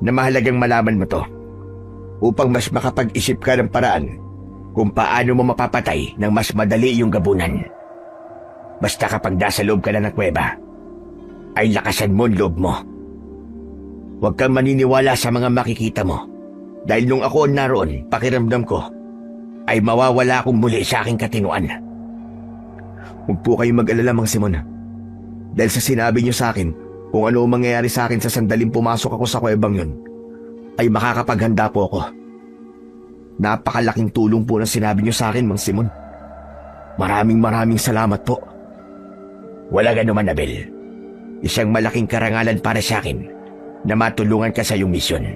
na mahalagang malaman mo to upang mas makapag-isip ka ng paraan kung paano mo mapapatay ng mas madali yung gabunan. Basta kapag nasa loob ka na ng kuweba, ay lakasan mo ang loob mo. Huwag kang maniniwala sa mga makikita mo dahil nung ako naroon, pakiramdam ko ay mawawala akong muli sa aking katinuan. Huwag po kayong mag-alala, Mang Simon. Dahil sa sinabi niyo sa akin kung ano ang mangyayari sa akin sa sandaling pumasok ako sa kuwebang yun, ay makakapaghanda po ako. Napakalaking tulong po na sinabi niyo sa akin, Mang Simon. Maraming salamat po. Wala ganuman, Abel. Isang malaking karangalan para sa akin na matulungan ka sa iyong misyon.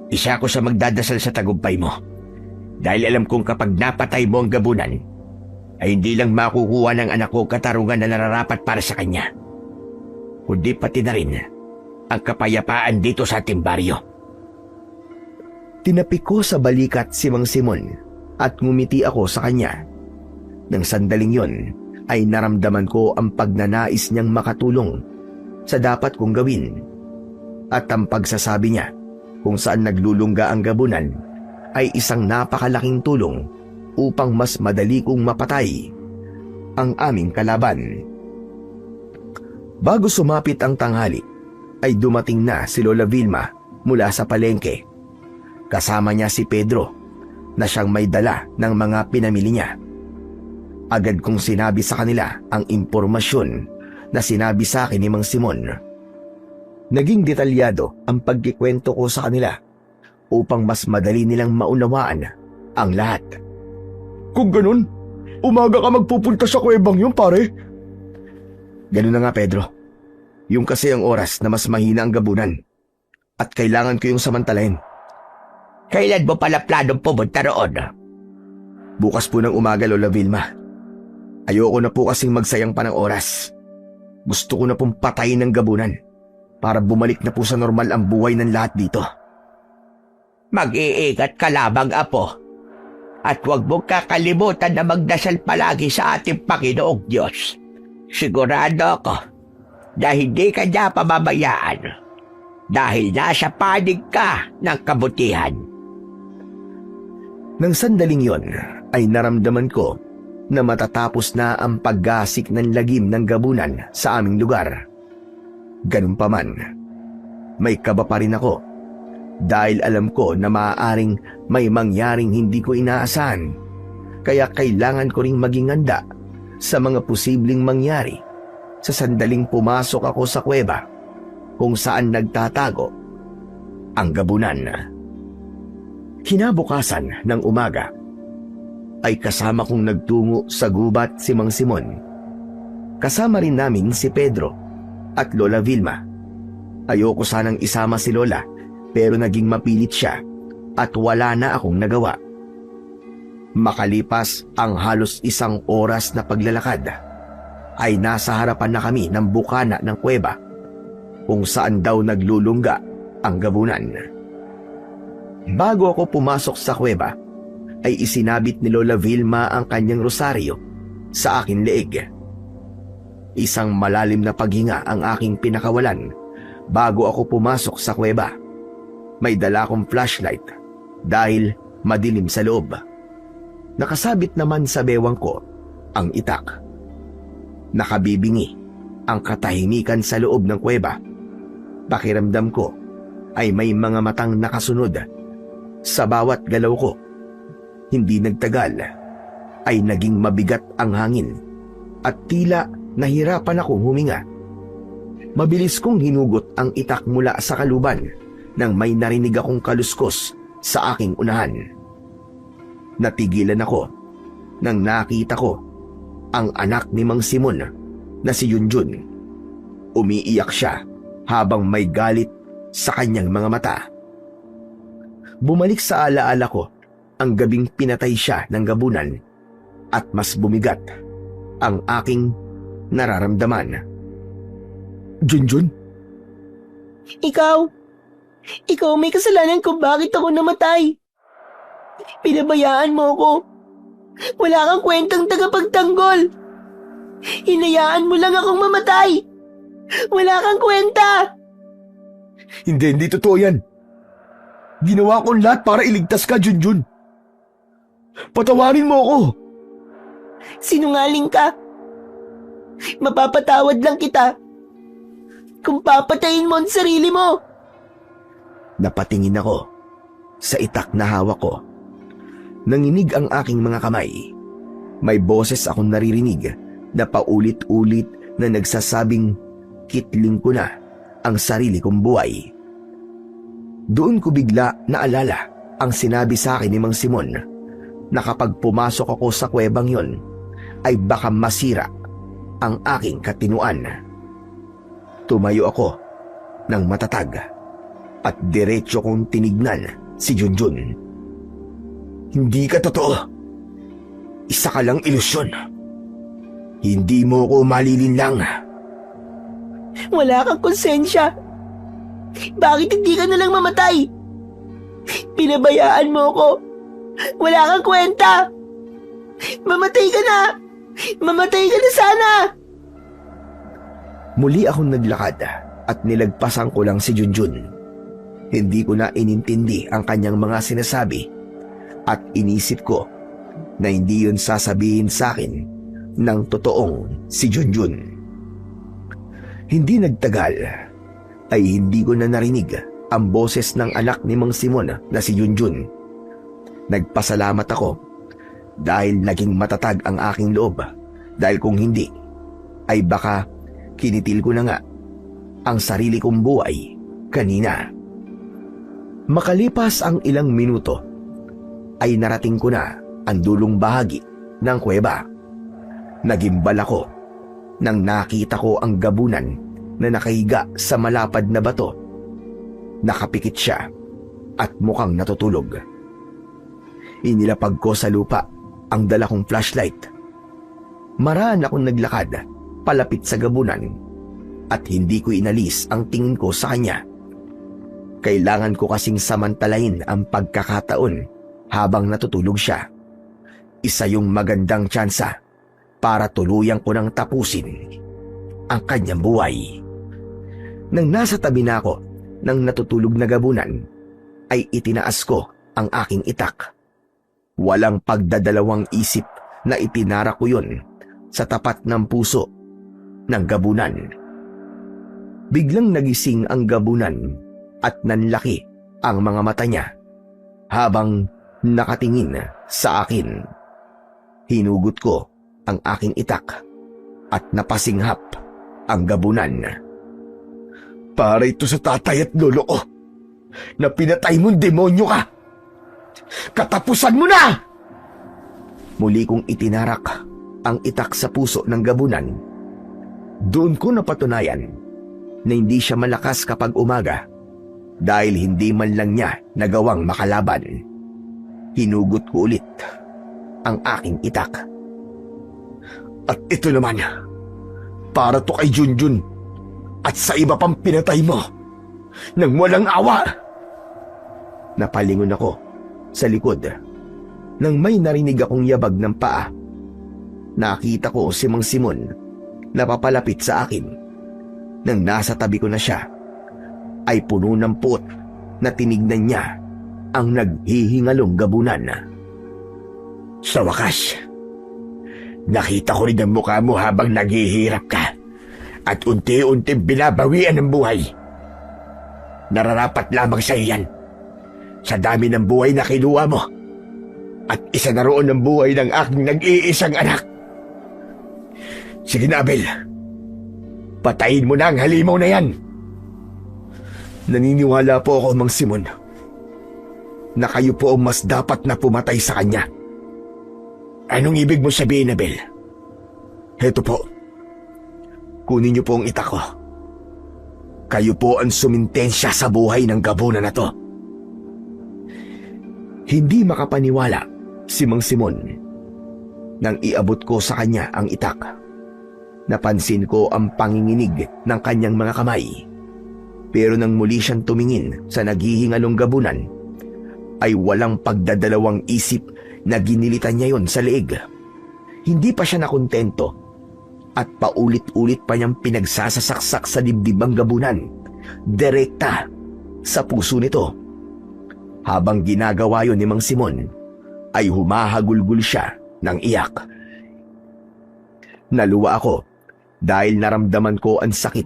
Isa ako sa magdadasal sa tagumpay mo dahil alam kong kapag napatay mo ang gabunan, ay hindi lang makukuha ng anak ko katarungan na nararapat para sa kanya, kundi pati na rin ang kapayapaan dito sa ating baryo. Tinapik ko sa balikat si Mang Simon at ngumiti ako sa kanya. Nang sandaling yon ay naramdaman ko ang pagnanais niyang makatulong sa dapat kong gawin at ang pagsasabi niya kung saan naglulungga ang gabunan ay isang napakalaking tulong upang mas madali kong mapatay ang aming kalaban. Bago sumapit ang tanghali ay dumating na si Lola Vilma mula sa palengke. Kasama niya si Pedro na siyang may dala ng mga pinamili niya. Agad kong sinabi sa kanila ang impormasyon na sinabi sa akin ni Mang Simon. Naging detalyado ang pagkikwento ko sa kanila upang mas madali nilang maunawaan ang lahat. Kung ganun, umaga ka magpupunta sa kuwebang yun, pare. Ganun na nga, Pedro. Yung kasi ang oras na mas mahina ang gabunan at kailangan ko yung samantalahin. Kailan mo pala planong pumunta roon? Bukas po ng umaga, Lola Vilma. Ayoko na po kasing magsayang pa ng oras. Gusto ko na pong patayin ng gabunan para bumalik na po sa normal ang buhay ng lahat dito. Mag-iingat ka lamang, Apo. At huwag mong kakalimutan na magdasal palagi sa ating Panginoong Diyos. Sigurado ako na hindi ka niya pamamayaan dahil nasa panig ka ng kabutihan. Nang sandaling yon ay naramdaman ko na matatapos na ang paggasik ng lagim ng gabunan sa aming lugar. Ganun pa man, may kaba pa rin ako dahil alam ko na maaaring may mangyaring hindi ko inaasahan. Kaya kailangan ko ring maging handa sa mga posibleng mangyari sa sandaling pumasok ako sa kuweba kung saan nagtatago ang gabunan. Kinabukasan ng umaga ay kasama kong nagtungo sa gubat si Mang Simon. Kasama rin namin si Pedro at Lola Vilma. Ayoko sanang isama si Lola pero naging mapilit siya at wala na akong nagawa. Makalipas ang halos 1 oras na paglalakad ay nasa harapan na kami ng bukana ng kuweba kung saan daw naglulungga ang gabunan. Bago ako pumasok sa kuweba, ay isinabit ni Lola Vilma ang kanyang rosaryo sa aking leeg. Isang malalim na paghinga ang aking pinakawalan bago ako pumasok sa kuweba. May dala akong flashlight dahil madilim sa loob. Nakasabit naman sa bewang ko ang itak. Nakabibingi ang katahimikan sa loob ng kuweba. Pakiramdam ko ay may mga matang nakasunod sa bawat galaw ko. Hindi nagtagal ay naging mabigat ang hangin at tila nahirapan akong huminga. Mabilis kong hinugot ang itak mula sa kaluban nang may narinig akong kaluskos sa aking unahan. Natigilan ako nang nakita ko ang anak ni Mang Simon na si Junjun. Umiiyak siya habang may galit sa kanyang mga mata. Bumalik sa alaala ko ang gabing pinatay siya ng gabunan at mas bumigat ang aking nararamdaman. Junjun? Ikaw may kasalanan kung bakit ako namatay. Pinabayaan mo ako. Wala kang kwentang tagapagtanggol. Hinayaan mo lang akong mamatay. Wala kang kwenta. Hindi totoo yan. Ginawa ko lahat para iligtas ka, Junjun. Patawarin mo ako. Sinungaling ka. Mapapatawad lang kita kung papatayin mo ang sarili mo. Napatingin ako sa itak na hawak ko. Nanginig ang aking mga kamay. May boses akong naririnig na paulit-ulit na nagsasabing kitling ko na ang sarili kong buhay. Doon ko bigla naalala ang sinabi sa akin ni Mang Simon na kapag pumasok ako sa kuwebang yon ay baka masira ang aking katinuan. Tumayo ako ng matatag at diretso kong tinignan si Junjun. Hindi ka totoo. Isa ka lang ilusyon. Hindi mo ko malilinlang. Wala kang konsensya. Bakit hindi ka nalang mamatay? Pinabayaan mo ko. Wala kang kwenta. Mamatay ka na. Mamatay ka na sana. Muli akong naglakad at nilagpasan ko lang si Junjun. Hindi ko na inintindi ang kanyang mga sinasabi at inisip ko na hindi yun sasabihin sa akin ng totoong si Junjun. Hindi nagtagal ay hindi ko na narinig ang boses ng anak ni Mang Simon na si Junjun. Nagpasalamat ako dahil naging matatag ang aking loob, dahil kung hindi ay baka kinitil ko na nga ang sarili kong buhay kanina. Makalipas ang ilang minuto ay narating ko na ang dulong bahagi ng kuweba. Nagimbal ako nang nakita ko ang gabunan na nakahiga sa malapad na bato. Nakapikit siya at mukhang natutulog. Inilapag ko sa lupa ang dala kong flashlight. Maraan akong naglakad palapit sa gabunan at hindi ko inalis ang tingin ko sa kanya. Kailangan ko kasing samantalain ang pagkakataon habang natutulog siya. Isa yung magandang tsansa para tuluyang ko nang tapusin ang kanyang buhay. Nang nasa tabi na ako ng natutulog na gabunan, ay itinaas ko ang aking itak. Walang pagdadalawang isip na itinara ko yun sa tapat ng puso ng gabunan. Biglang nagising ang gabunan at nanlaki ang mga mata niya habang nakatingin sa akin. Hinugot ko ang aking itak at napasinghap ang gabunan. Para ito sa tatay at lolo ko na pinatay mong demonyo ka. Katapusan mo na! Muli kong itinarak ang itak sa puso ng gabunan. Doon ko napatunayan na hindi siya malakas kapag umaga dahil hindi man lang niya nagawang makalaban. Hinugot ko ulit ang aking itak. At ito naman, para to kay Junjun at sa iba pang pinatay mo nang walang awa. Napalingon ako sa likod nang may narinig akong yabag ng paa. Nakita ko si Mang Simon na papalapit sa akin. Nang nasa tabi ko na siya, ay puno ng puot na tinignan niya ang naghihingalong gabunan. Sa wakas, nakita ko rin ang mukha mo habang naghihirap ka at unti-unti binabawian ng buhay. Nararapat lamang sa iyan sa dami ng buhay na kinuha mo at isa na roon ng buhay ng aking nag-iisang anak. Sige na, Abel. Patayin mo na ang halimaw na yan. Naniniwala po ako, Mang Simon, na kayo po ang mas dapat na pumatay sa kanya. Anong ibig mo sabihin, Abel? Heto po. Kunin niyo po ang itak ko. Kayo po ang sumintensya sa buhay ng gabunan na to. Hindi makapaniwala si Mang Simon nang iabot ko sa kanya ang itak. Napansin ko ang panginginig ng kanyang mga kamay. Pero nang muli siyang tumingin sa naghihingalong gabunan, ay walang pagdadalawang isip na ginilitan niya yon sa leeg. Hindi pa siya nakontento at paulit-ulit pa niyang pinagsasasaksak sa dibdib ang gabunan, direkta sa puso nito. Habang ginagawa yon ni Mang Simon, ay humahagulgul siya ng iyak. Naluwa ako dahil naramdaman ko ang sakit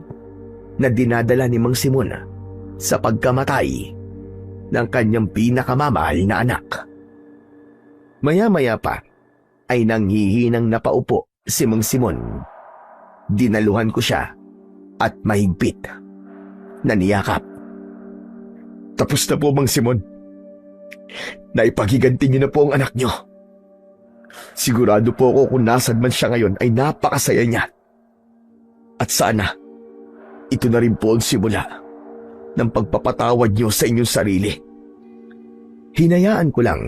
na dinadala ni Mang Simon sa pagkamatay ng kanyang pinakamamahal na anak. Maya-maya pa ay nanghihinang napaupo si Mang Simon. Dinaluhan ko siya at mahigpit na niyakap. Tapos na po, Mang Simon. Naipagiganti niyo na po ang anak niyo. Sigurado po ako kung nasan man siya ngayon ay napakasaya niya. At sana, ito na rin po ang simula ng pagpapatawad niyo sa inyong sarili. Hinayaan ko lang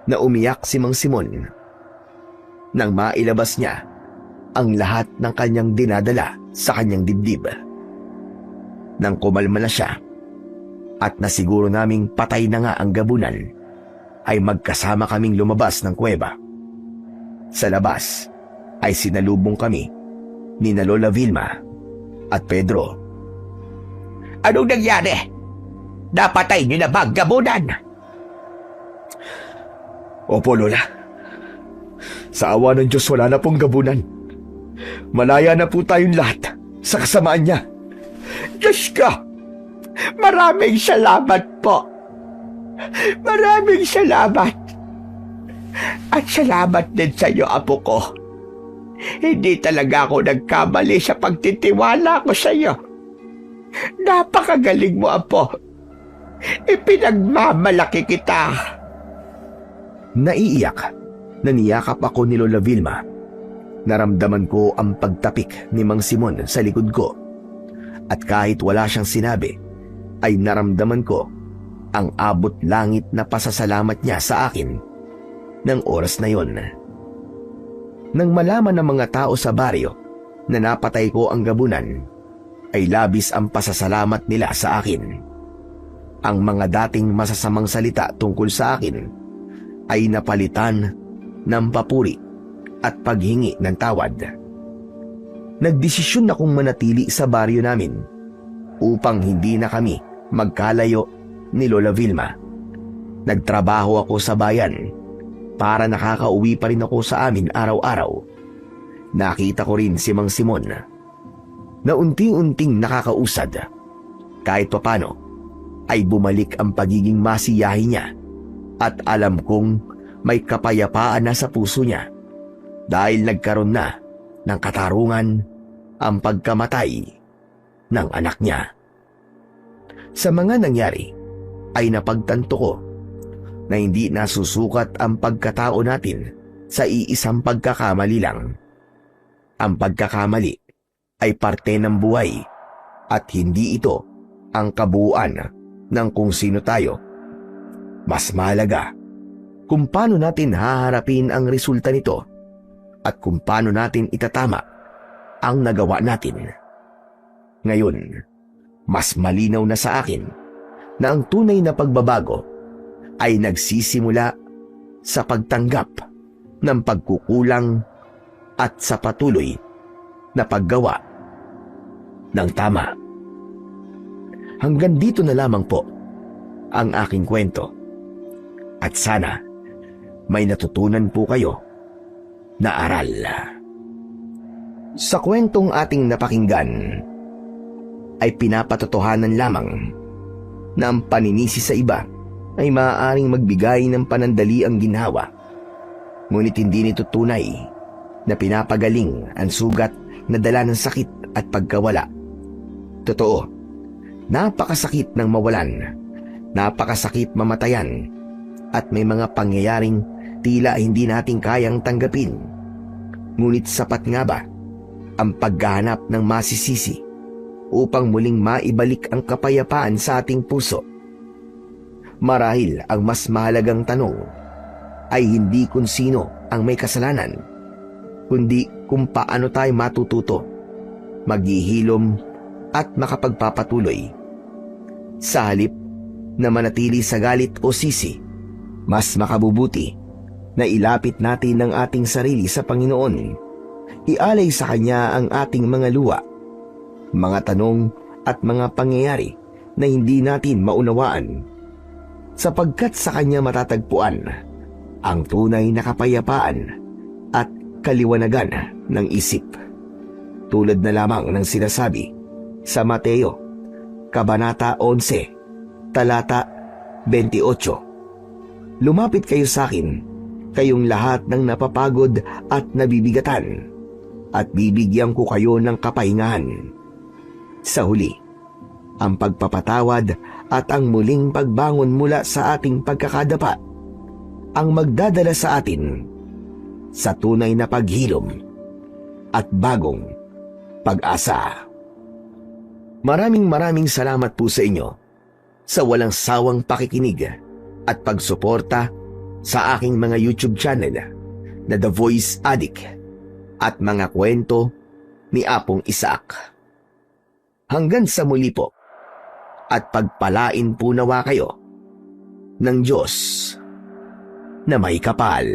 na umiyak si Mang Simon. nang mailabas niya ang lahat ng kanyang dinadala sa kanyang dibdib. Nang kumalma na siya at nasiguro naming patay na nga ang gabunan, ay magkasama kaming lumabas ng kuweba. Sa labas ay sinalubong kami ni na Lola Vilma at Pedro. Anong nangyari? Napatay niyo na ba ang gabunan? Opo, Lola. Sa awa ng Diyos, wala na pong gabunan. Malaya na po tayong lahat sa kasamaan niya. Diyos ko! Maraming salamat po. Maraming salamat. At salamat din sa iyo, apo ko. Hindi talaga ako nagkamali sa pagtitiwala ko sa iyo. Napakagaling mo, apo. Ipinagmamalaki kita. Naiiyak na niyakap ako ni Lola Vilma. Naramdaman ko ang pagtapik ni Mang Simon sa likod ko. At kahit wala siyang sinabi, ay naramdaman ko ang abot langit na pasasalamat niya sa akin ng oras na yon. Nang malaman ng mga tao sa baryo na napatay ko ang gabunan, ay labis ang pasasalamat nila sa akin. Ang mga dating masasamang salita tungkol sa akin ay napalitan ng papuri at paghingi ng tawad. Nagdesisyon akong manatili sa baryo namin upang hindi na kami magkalayo ni Lola Vilma. Nagtrabaho ako sa bayan para nakakauwi pa rin ako sa amin araw-araw. Nakita ko rin si Mang Simon na unti-unting nakakausad. Kahit papano ay bumalik ang pagiging masiyahin niya at alam kong may kapayapaan na sa puso niya dahil nagkaroon na ng katarungan ang pagkamatay ng anak niya. Sa mga nangyari ay napagtanto ko na hindi nasusukat ang pagkatao natin sa iisang pagkakamali lang. Ang pagkakamali ay parte ng buhay at hindi ito ang kabuuan ng kung sino tayo. Mas mahalaga kung paano natin haharapin ang resulta nito at kung paano natin itatama ang nagawa natin. Ngayon, mas malinaw na sa akin na ang tunay na pagbabago ay nagsisimula sa pagtanggap ng pagkukulang at sa patuloy na paggawa ng tama. Hanggang dito na lamang po ang aking kwento. At sana may natutunan po kayo na aral. Sa kwentong ating napakinggan ay pinapatotohanan lamang na ang paninisi sa iba ay maaaring magbigay ng panandaliang ginhawa. Ngunit hindi nito tunay na pinapagaling ang sugat na dala ng sakit at pagkawala. Totoo, napakasakit ng mawalan, napakasakit mamatayan, at may mga pangyayaring tila hindi natin kayang tanggapin. Ngunit sapat nga ba ang paghahanap ng masisisi upang muling maibalik ang kapayapaan sa ating puso? Marahil ang mas mahalagang tanong ay hindi kung sino ang may kasalanan, kundi kung paano tayo matututo, maghihilom at makapagpapatuloy. Sa halip na manatili sa galit o sisi, mas makabubuti na ilapit natin ang ating sarili sa Panginoon. Ialay sa Kanya ang ating mga luha, mga tanong at mga pangyayari na hindi natin maunawaan, sapagkat sa Kanya matatagpuan ang tunay na kapayapaan at kaliwanagan ng isip. Tulad na lamang ng sinasabi sa Mateo, Kabanata 11, Talata 28. Lumapit kayo sa akin, kayong lahat ng napapagod at nabibigatan, at bibigyan ko kayo ng kapahingahan. Sa huli, ang pagpapatawad at ang muling pagbangon mula sa ating pagkakadapa ang magdadala sa atin sa tunay na paghilom at bagong pag-asa. Maraming salamat po sa inyo sa walang sawang pakikinig at pagsuporta sa aking mga YouTube channel na The Voice Addict at mga kwento ni Apong Isaac. Hanggang sa muli po at pagpalain po nawa kayo ng Diyos na may kapal.